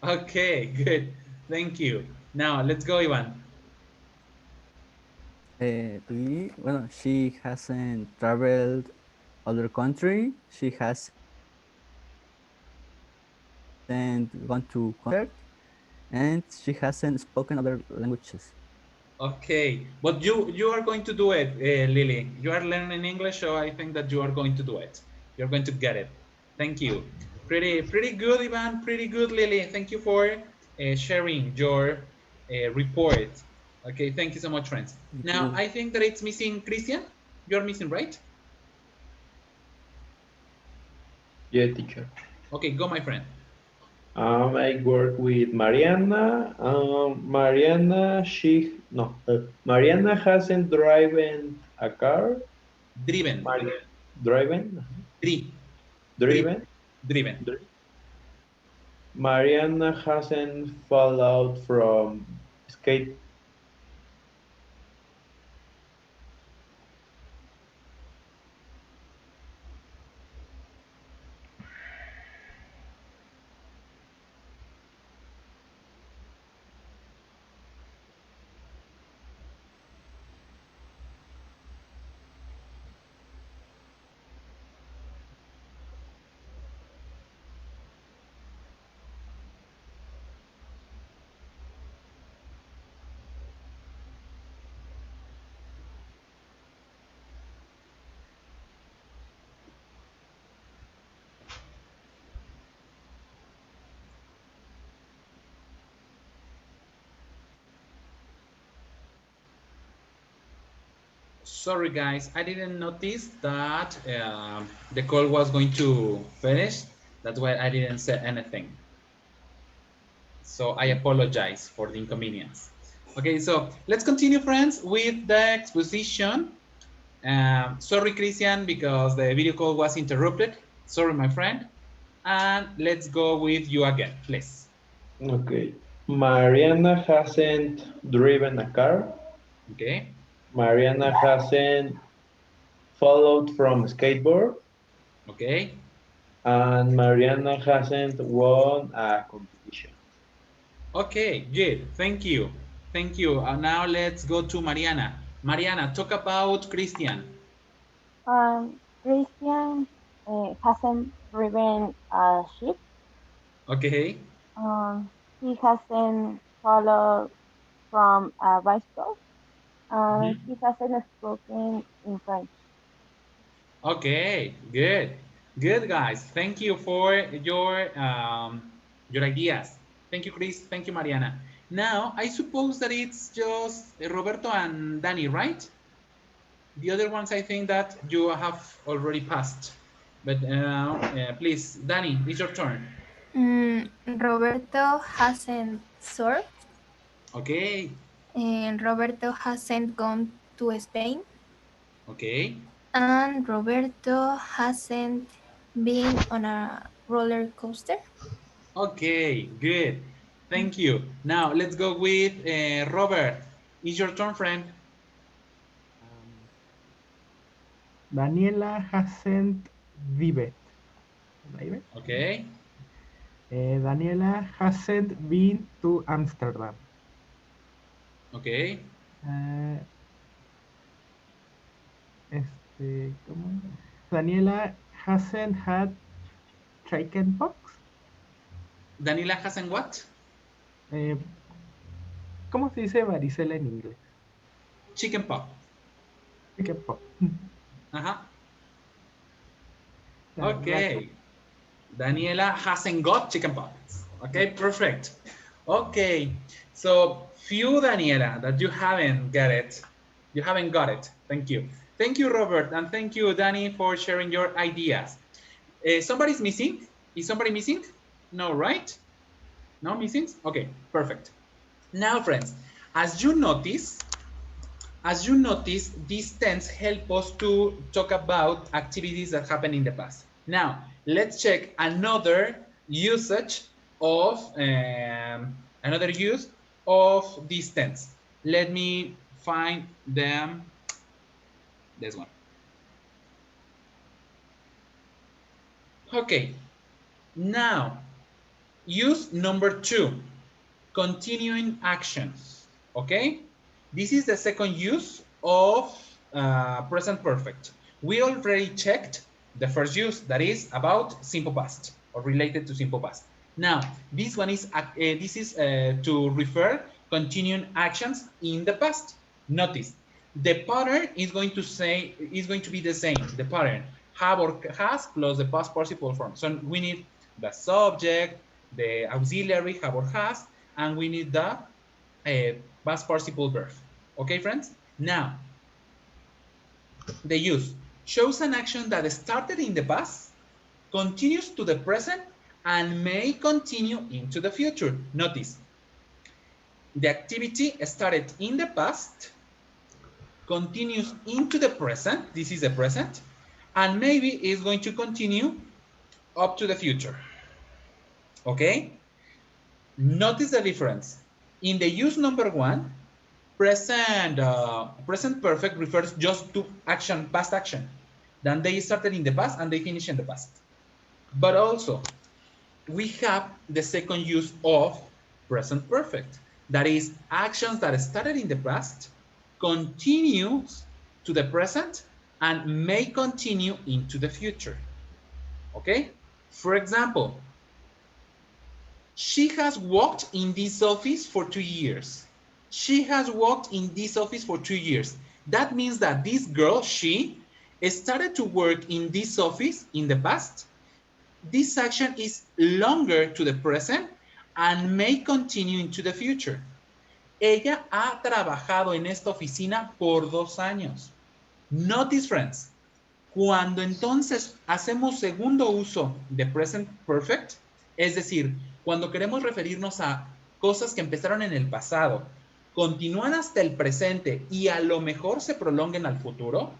Okay, good. Thank you. Now let's go, Ivan. Lily, well, she hasn't traveled other country. She hasn't gone to concert, and she hasn't spoken other languages. Okay, but you are going to do it, Lily. You are learning English, so I think that you are going to do it. You're going to get it. Thank you. Pretty good, Ivan. Pretty good, Lily. Thank you for sharing your report. Okay, thank you so much, friends. Now I think that it's missing Christian. You're missing, right? Yeah, teacher. Okay, go, my friend. I work with Mariana. Mariana hasn't driven a car. Driven. Driven. Driven. Mariana hasn't fall out from skate. Sorry, guys, I didn't notice that the call was going to finish. That's why I didn't say anything. So I apologize for the inconvenience. Okay, so let's continue, friends, with the exposition. Sorry, Christian, because the video call was interrupted. Sorry, my friend. And let's go with you again, please. Okay. Mariana hasn't driven a car. Okay. Mariana hasn't followed from skateboard. Okay. And Mariana hasn't won a competition. Okay, good. Thank you. Thank you. Now let's go to Mariana. Mariana, talk about Christian. Christian hasn't driven a ship. Okay. He hasn't followed from a bicycle. And he hasn't spoken in French. Okay, good. Good, guys. Thank you for your ideas. Thank you, Chris. Thank you, Mariana. Now, I suppose that it's just Roberto and Danny, right? The other ones, I think that you have already passed. But please, Danny, it's your turn. Roberto hasn't surfed. Okay. And Roberto hasn't gone to Spain. Okay. And Roberto hasn't been on a roller coaster. Okay, good. Thank you. Now let's go with Robert. It's your turn, friend. Daniela hasn't dived. maybe. Okay. Daniela hasn't been to Amsterdam. Okay. ¿Cómo? Daniela hasn't had chickenpox. Daniela hasn't what? ¿Cómo se dice varicela en inglés? Chickenpox. Chickenpox. Ajá. Okay. Daniela hasn't got chickenpox. Okay, perfect. Okay, so few Daniela that you haven't got it. You haven't got it. Thank you. Thank you, Robert, and thank you, Danny, for sharing your ideas. Somebody's missing? Is somebody missing? No, right? No missing? Okay, perfect. Now, friends, as you notice, these tense help us to talk about activities that happened in the past. Now, let's check another usage of another use of these tense. Let me find them. This one. Okay. Now, use number 2, continuing actions. Okay. This is the second use of present perfect. We already checked the first use, that is about simple past or related to simple past. Now, this one is to refer continuing actions in the past. Notice the pattern is going to be the same. The pattern have or has plus the past participle form. So we need the subject, the auxiliary have or has, and we need the past participle verb. Okay, friends? Now, the use shows an action that started in the past, continues to the present, and may continue into the future. Notice, the activity started in the past, continues into the present, this is the present, and maybe is going to continue up to the future. Okay? Notice the difference. In the use number 1, present perfect refers just to action, past action. Then they started in the past and they finish in the past. But also, we have the second use of present perfect. That is, actions that started in the past, continues to the present, and may continue into the future. Okay? For example, she has worked in this office for 2 years. She has worked in this office for 2 years. That means that this girl, she, started to work in this office in the past. This action is longer to the present and may continue into the future. Ella ha trabajado en esta oficina por 2 años. Notice, friends, cuando entonces hacemos segundo uso de present perfect, es decir, cuando queremos referirnos a cosas que empezaron en el pasado, continúan hasta el presente y a lo mejor se prolonguen al futuro,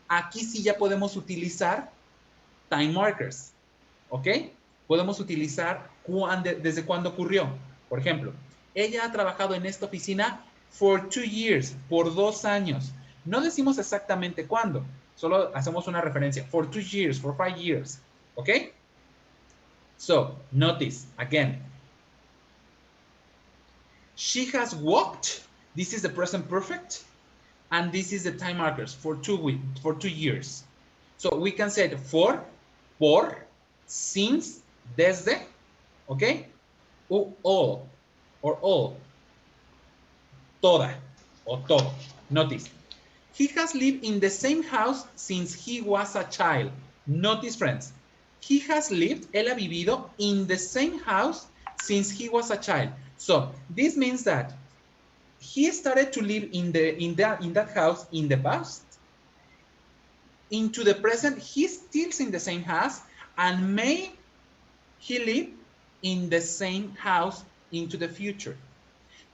aquí sí ya podemos utilizar time markers, ¿ok? Podemos utilizar desde cuándo ocurrió. Por ejemplo, ella ha trabajado en esta oficina for 2 years, por 2 años. No decimos exactamente cuándo, solo hacemos una referencia, for 2 years, for 5 years, ¿ok? So, notice, again, she has walked, this is the present perfect, and this is the time markers for 2 years. So, we can say for, por, since, desde, ¿ok? All, or all, toda, o todo. Notice, he has lived in the same house since he was a child. Notice, friends, he has lived, él ha vivido in the same house since he was a child. So this means that he started to live in that house in the past. Into the present, he's still in the same house, and may he live in the same house into the future.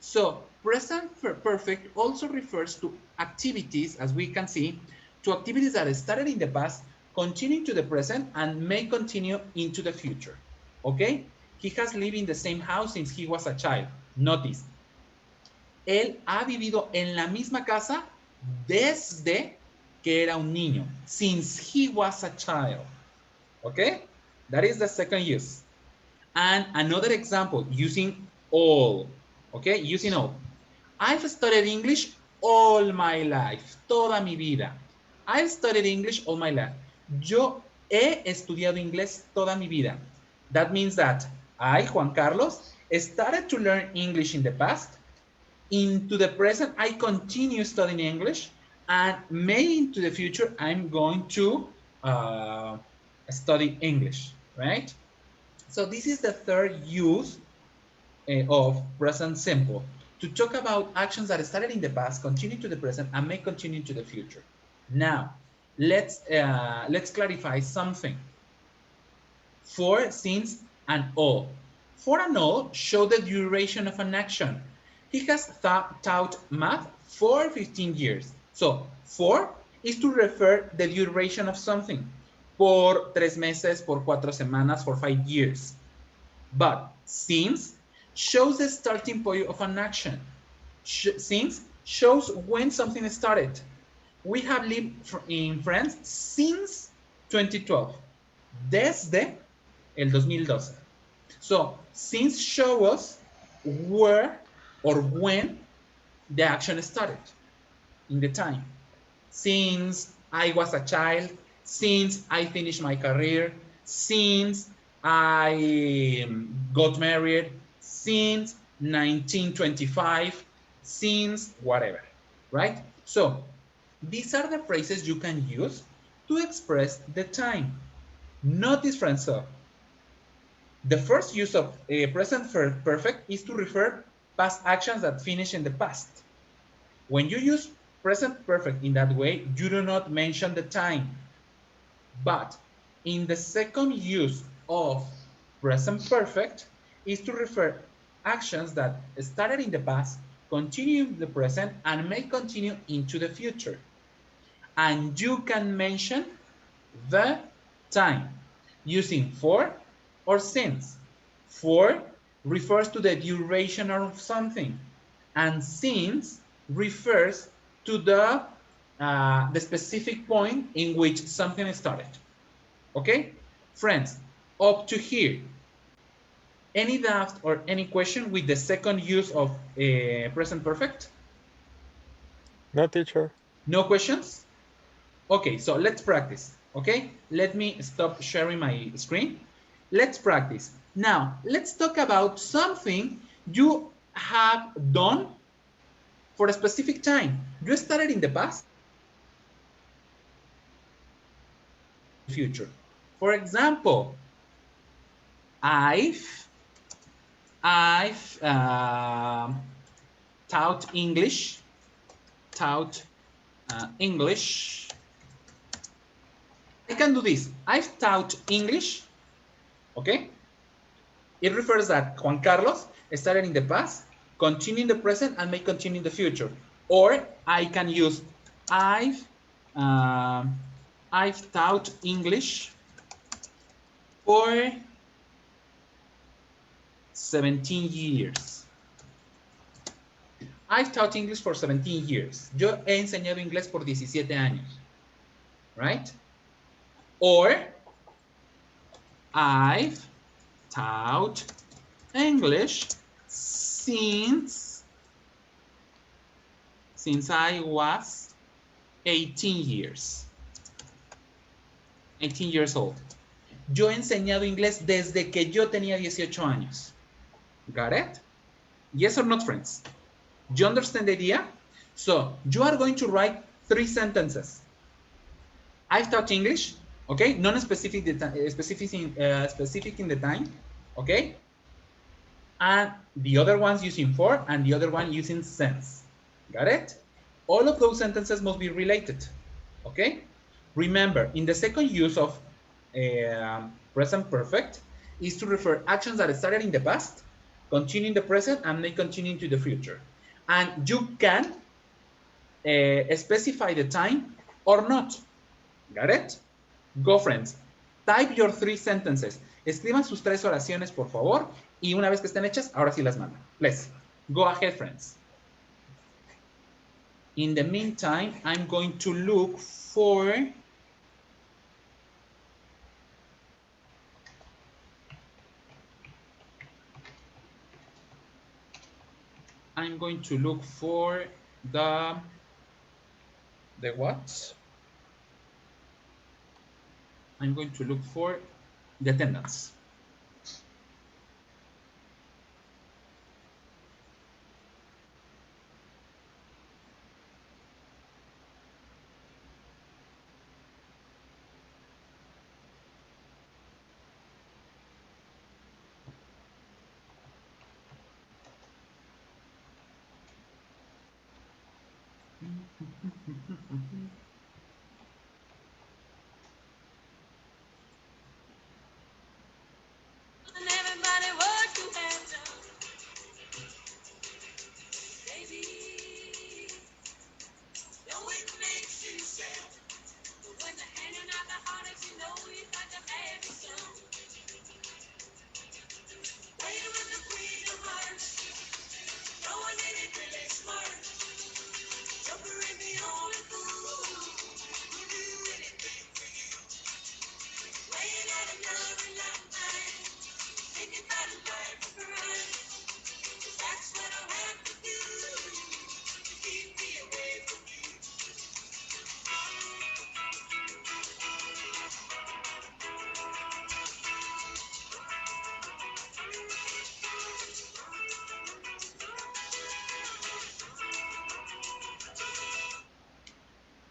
So present perfect also refers to activities, as we can see, to activities that started in the past, continue to the present, and may continue into the future. Okay? He has lived in the same house since he was a child. Notice, él ha vivido en la misma casa desde que era un niño. Since he was a child. Okay? That is the second use. And another example, using all. Okay, using all. I've studied English all my life, toda mi vida. I've studied English all my life. Yo he estudiado inglés toda mi vida. That means that I, Juan Carlos, started to learn English in the past. Into the present, I continue studying English, and maybe into the future, I'm going to study English, right? So this is the third use of present simple, to talk about actions that started in the past, continue to the present, and may continue to the future. Now, let's clarify something. For, since, and all. For and all show the duration of an action. He has taught math for 15 years. So, for is to refer the duration of something. Por 3 meses, por 4 semanas, for 5 years. But since shows the starting point of an action. Since shows when something started. We have lived in France since 2012. Desde el 2012. So, since show us where or when the action started in the time. Since I was a child, since I finished my career, since I got married, since 1925, since whatever, right? So, these are the phrases you can use to express the time. Notice, friends, so the first use of present perfect is to refer past actions that finish in the past. When you use present perfect in that way, you do not mention the time. But in the second use of present perfect is to refer actions that started in the past, continue in the present, and may continue into the future. And you can mention the time using for or since. For refers to the duration of something, and since refers to the specific point in which something started. Okay, friends, up to here. Any doubt or any question with the second use of present perfect? No, teacher. No questions? Okay, so let's practice. Okay, let me stop sharing my screen. Let's practice. Now, let's talk about something you have done for a specific time. You started in the past, future. For example, I've taught English, English. I can do this. I've taught English, okay? It refers that Juan Carlos started in the past, continue in the present, and may continue in the future. Or I can use I've taught English for 17 years. I've taught English for 17 years. Yo he enseñado inglés por 17 años. Right? Or I've taught English since I was 18 years. 18 years old. Yo he enseñado inglés desde que yo tenía 18 años. Got it? Yes or not, friends? Do you understand the idea? So, you are going to write 3 sentences. I've taught English, okay? Non-specific, specific in the time, okay? And the other one's using for, and the other one using since. Got it? All of those sentences must be related, okay? Remember, in the second use of present perfect is to refer actions that started in the past, continue in the present, and may continue into the future. And you can specify the time or not. Got it? Go, friends. Type your 3 sentences. Escriban sus 3 oraciones, por favor. Y una vez que estén hechas, ahora sí las mandan. Please, go ahead, friends. In the meantime, I'm going to look for I'm going to look for the what? I'm going to look for the attendance.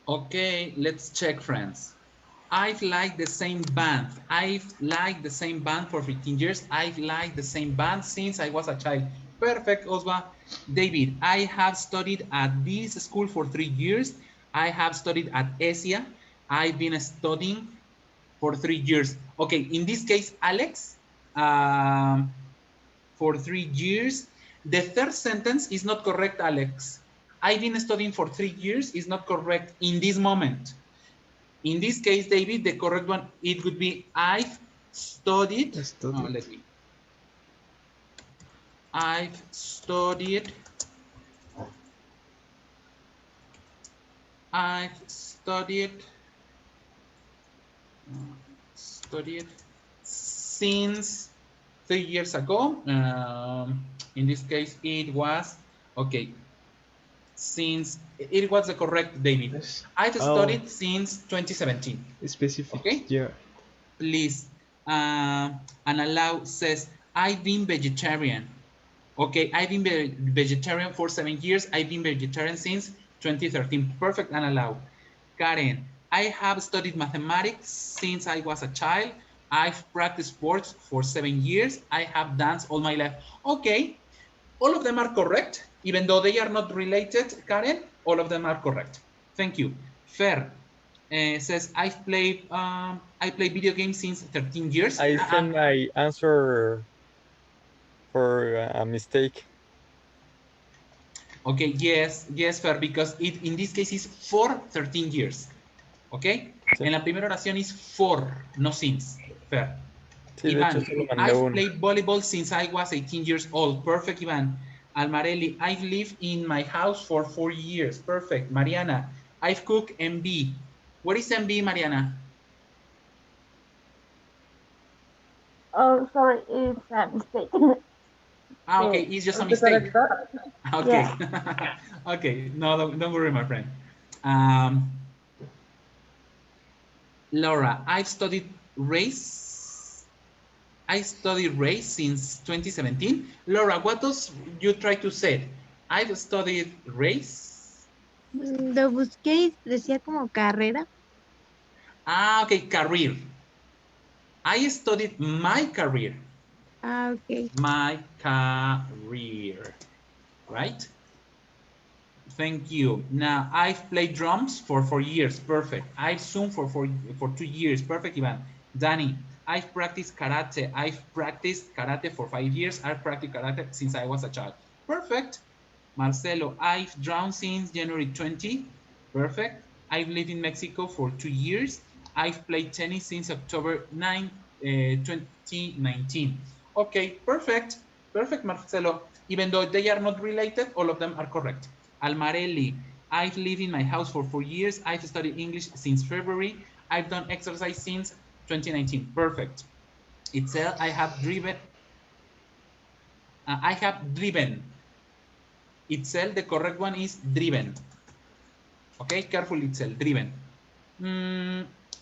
Okay, let's check, friends. I've liked the same band. I've liked the same band for 15 years. I've liked the same band since I was a child. Perfect, Osva. David, I have studied at this school for 3 years. I have studied at ESIA. I've been studying for 3 years. Okay, in this case, Alex, for 3 years. The third sentence is not correct, Alex. I've been studying for 3 years is not correct in this moment. In this case, David, the correct one, it would be I've studied. I've studied. I've studied. Studied since 3 years ago. In this case, it was okay. Since it was the correct, David. Yes. I've studied since 2017. Specific. Okay. Yeah. Please. And allow says I've been vegetarian. Okay, I've been vegetarian for 7 years. I've been vegetarian since 2013. Perfect, and allow. Karen, I have studied mathematics since I was a child. I've practiced sports for 7 years. I have danced all my life. Okay, all of them are correct. Even though they are not related, Karen, all of them are correct. Thank you. Fer says, I play video games since 13 years. I think I answer for a mistake. Okay, yes, Fer, because it in this case is for 13 years. Okay? Sí. En la primera oración is for, no since. Fer. Sí, Iván, I've una. played volleyball since I was 18 years old. Perfect, Iván. Almarelli, I've lived in my house for 4 years. Perfect. Mariana, I've cooked MB. What is MB, Mariana? Oh, sorry, it's a mistake. Okay, it's just a mistake. Okay. Yeah. Okay, no, don't worry, my friend. Laura, I've studied race. I studied race since 2017. Laura, what does you try to say? I've studied race. Lo busqué y decía como carrera. Okay, career. I studied my career. Okay. My career, right? Thank you. Now, I've played drums for 4 years. Perfect. I've sung for 2 years. Perfect, Ivan. Danny, I've practiced karate. I've practiced karate for 5 years. I've practiced karate since I was a child. Perfect. Marcelo, I've drawn since January 20. Perfect. I've lived in Mexico for 2 years. I've played tennis since October 9, 2019. Okay, perfect. Perfect, Marcelo. Even though they are not related, all of them are correct. Almarelli, I've lived in my house for 4 years. I've studied English since February. I've done exercise since 2019. Perfect. Itzel, I have driven. Itzel, the correct one is driven. Okay, careful, Itzel, driven.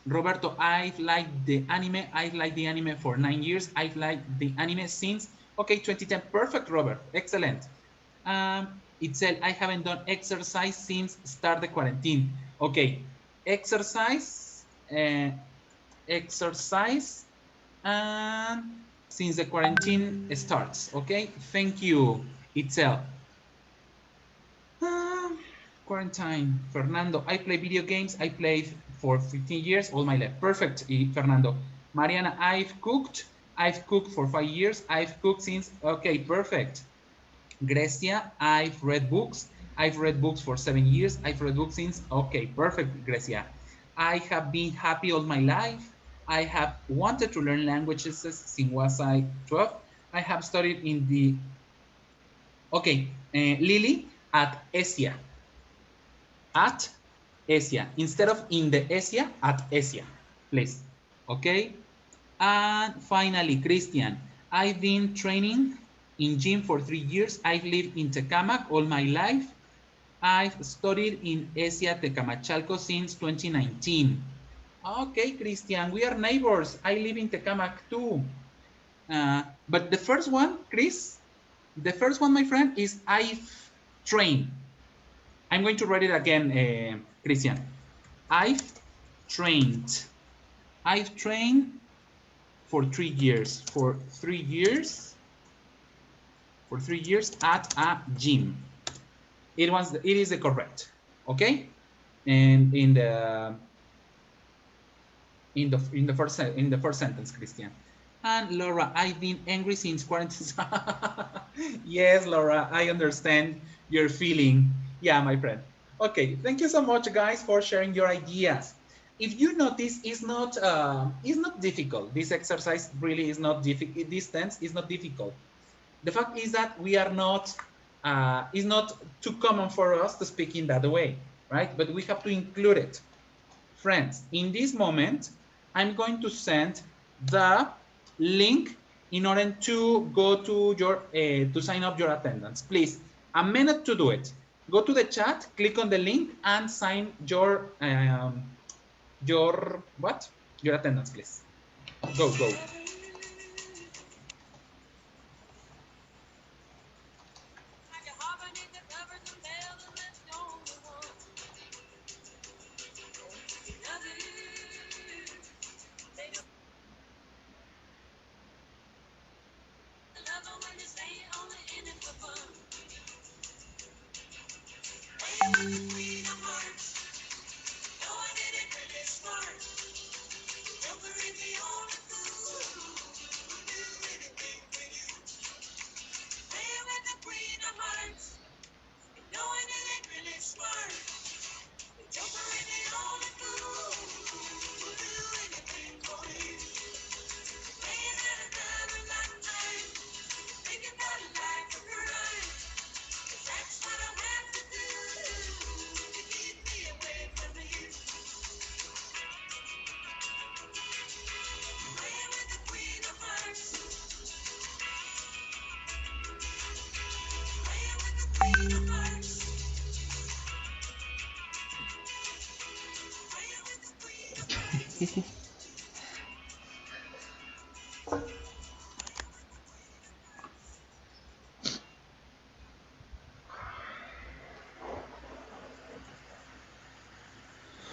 Roberto, I've liked the anime. I've liked the anime for 9 years. I've liked the anime since, okay, 2010. Perfect, Robert. Excellent. Itzel, I haven't done exercise since start the quarantine. Okay, exercise, exercise, and since the quarantine starts. Okay, thank you, Itzel. Quarantine. Fernando, I play video games. I played for 15 years, all my life. Perfect, Fernando. Mariana, I've cooked. I've cooked for 5 years. I've cooked since, okay, perfect. Grecia, I've read books. I've read books for 7 years. I've read books since, okay, perfect, Grecia. I have been happy all my life. I have wanted to learn languages since was I 12. I have studied in the, okay, Lily, at ESIA. At ESIA. Instead of in the ESIA, at ESIA, please. Okay? And finally, Christian, I've been training in gym for 3 years. I've lived in Tecamac all my life. I've studied in ESIA Tecamachalco since 2019. Okay, Christian, we are neighbors. I live in Tecamac too. But the first one, Chris, the first one, my friend, is I've trained. I'm going to write it again, Christian. I've trained. I've trained for 3 years. For 3 years. For 3 years at a gym. It is the correct. Okay? And in the first sentence, Christian. And Laura, I've been angry since quarantine. Yes, Laura, I understand your feeling. Yeah, my friend. Okay, thank you so much, guys, for sharing your ideas. If you notice, it's not difficult. This exercise really is not difficult. This tense is not difficult. The fact is that we are not. It's not too common for us to speak in that way, right? But we have to include it. Friends, in this moment, I'm going to send the link in order to go to your to sign up your attendance. Please, a minute to do it. Go to the chat, click on the link, and sign your what? Your attendance, please. Go.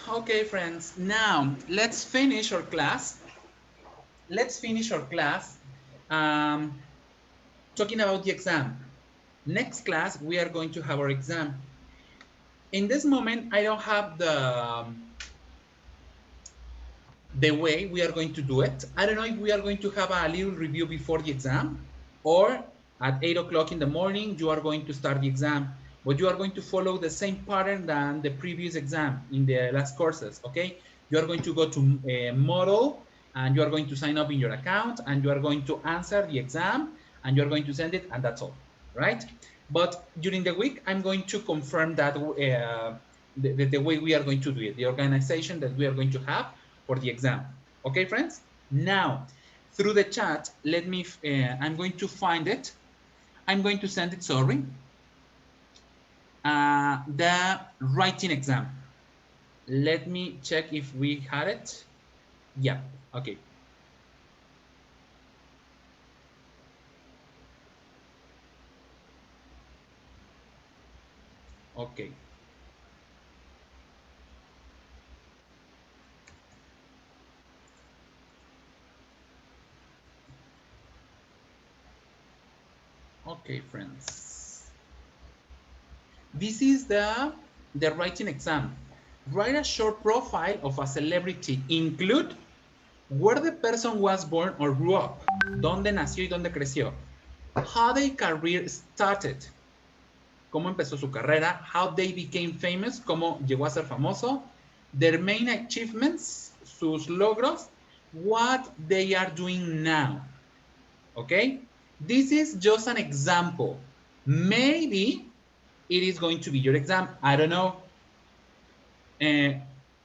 Okay, friends, now let's finish our class. Talking about the exam. Next class, we are going to have our exam. In this moment, I don't have the way we are going to do it. I don't know if we are going to have a little review before the exam, or at 8 o'clock in the morning, you are going to start the exam, but you are going to follow the same pattern than the previous exam in the last courses, okay? You are going to go to model, and you are going to sign up in your account, and you are going to answer the exam, and you are going to send it, and that's all, right? But during the week, I'm going to confirm that the way we are going to do it, the organization that we are going to have for the exam. Okay, friends? Now, through the chat, let me, I'm going to find it. I'm going to send it, sorry. the writing exam. Let me check if we had it. Yeah, okay. Okay. Okay, friends. This is the writing exam. Write a short profile of a celebrity. Include where the person was born or grew up. Dónde nació y dónde creció. How their career started. Cómo empezó su carrera. How they became famous. Cómo llegó a ser famoso. Their main achievements. Sus logros. What they are doing now. Okay? This is just an example. Maybe it is going to be your exam. I don't know.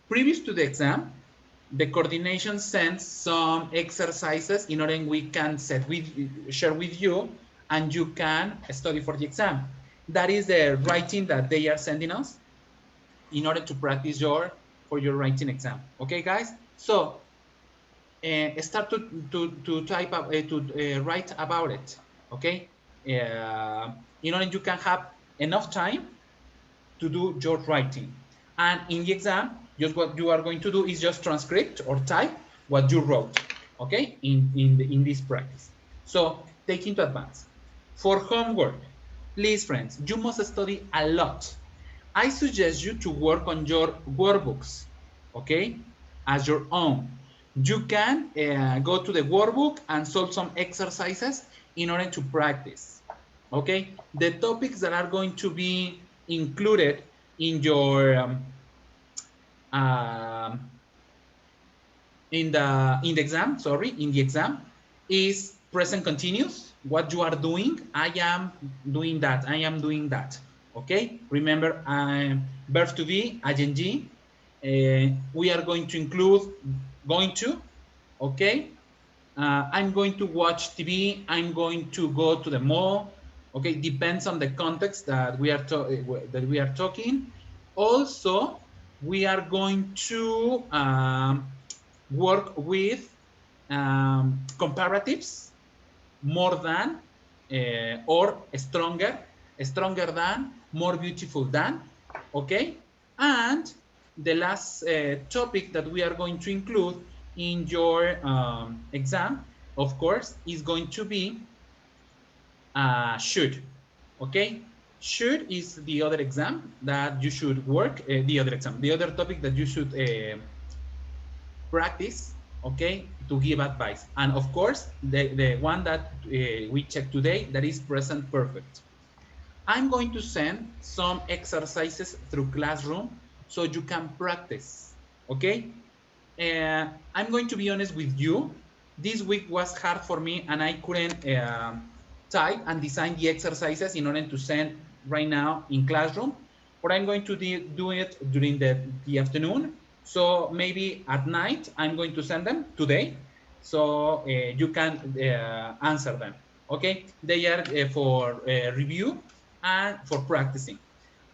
Previous to the exam, the coordination sends some exercises in order we can share with you and you can study for the exam. That is the writing that they are sending us in order to practice for your writing exam. Okay, guys? So start to type up, to write about it. Okay? In order you can have enough time to do your writing. And in the exam, just what you are going to do is just transcript or type what you wrote, okay, in this practice. So take into advance. For homework, please, friends, you must study a lot. I suggest you to work on your workbooks, okay, as your own. You can go to the workbook and solve some exercises in order to practice, okay? The topics that are going to be included in your in the exam, sorry, in the exam is present continuous, what you are doing. I am doing that, I am doing that, okay? Remember, verb to be, ing. We are going to include going to, okay? I'm going to watch TV, I'm going to go to the mall, okay? Depends on the context that we are talking. Also, we are going to work with comparatives, more than, or stronger than, more beautiful than, okay? And the last topic that we are going to include in your exam, of course, is going to be should, okay? Should is the other exam that you should work, the other topic that you should practice, okay, to give advice. And of course, the one that we checked today, that is present perfect. I'm going to send some exercises through Classroom so you can practice, okay? I'm going to be honest with you. This week was hard for me and I couldn't type and design the exercises in order to send right now in Classroom, but I'm going to do it during the afternoon. So maybe at night, I'm going to send them today so you can answer them, okay? They are for review and for practicing.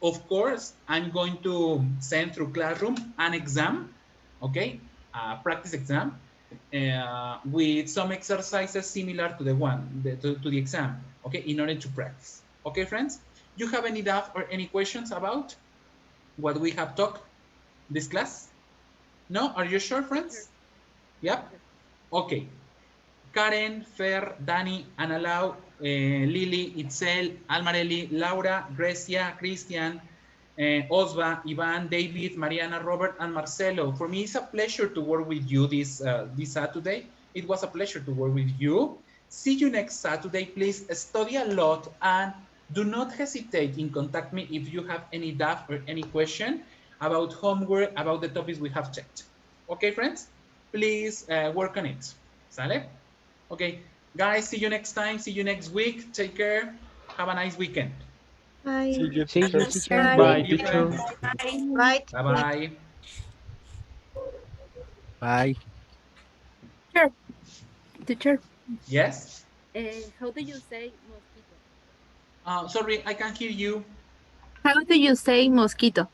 Of course, I'm going to send through Classroom an exam, okay? Practice exam with some exercises similar to the to the exam, okay, in order to practice. Okay, friends? You have any doubt or any questions about what we have talked this class? No? Are you sure, friends? Yep. Okay. Karen, Fer, Dani, Analao, Lili, Itzel, Almarelli, Laura, Grecia, Christian, Osva, Ivan, David, Mariana, Robert, and Marcelo. For me, it's a pleasure to work with you this Saturday. It was a pleasure to work with you. See you next Saturday. Please study a lot and do not hesitate in contact me if you have any doubt or any question about homework, about the topics we have checked. Okay, friends? Please work on it. ¿Sale? Okay, guys, see you next time. See you next week. Take care. Have a nice weekend. Bye. See you, See you, teacher. teacher. Bye, See you, teacher. friends. Bye. Bye-bye. Bye. Sure. Teacher, Yes? how do you say mosquito? Sorry, I can't hear you. How how do you say mosquito?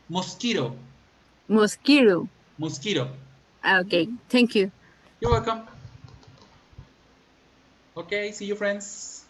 Mosquito. Mosquito. Mosquito. Okay, thank you. You're welcome. Okay, see you, friends.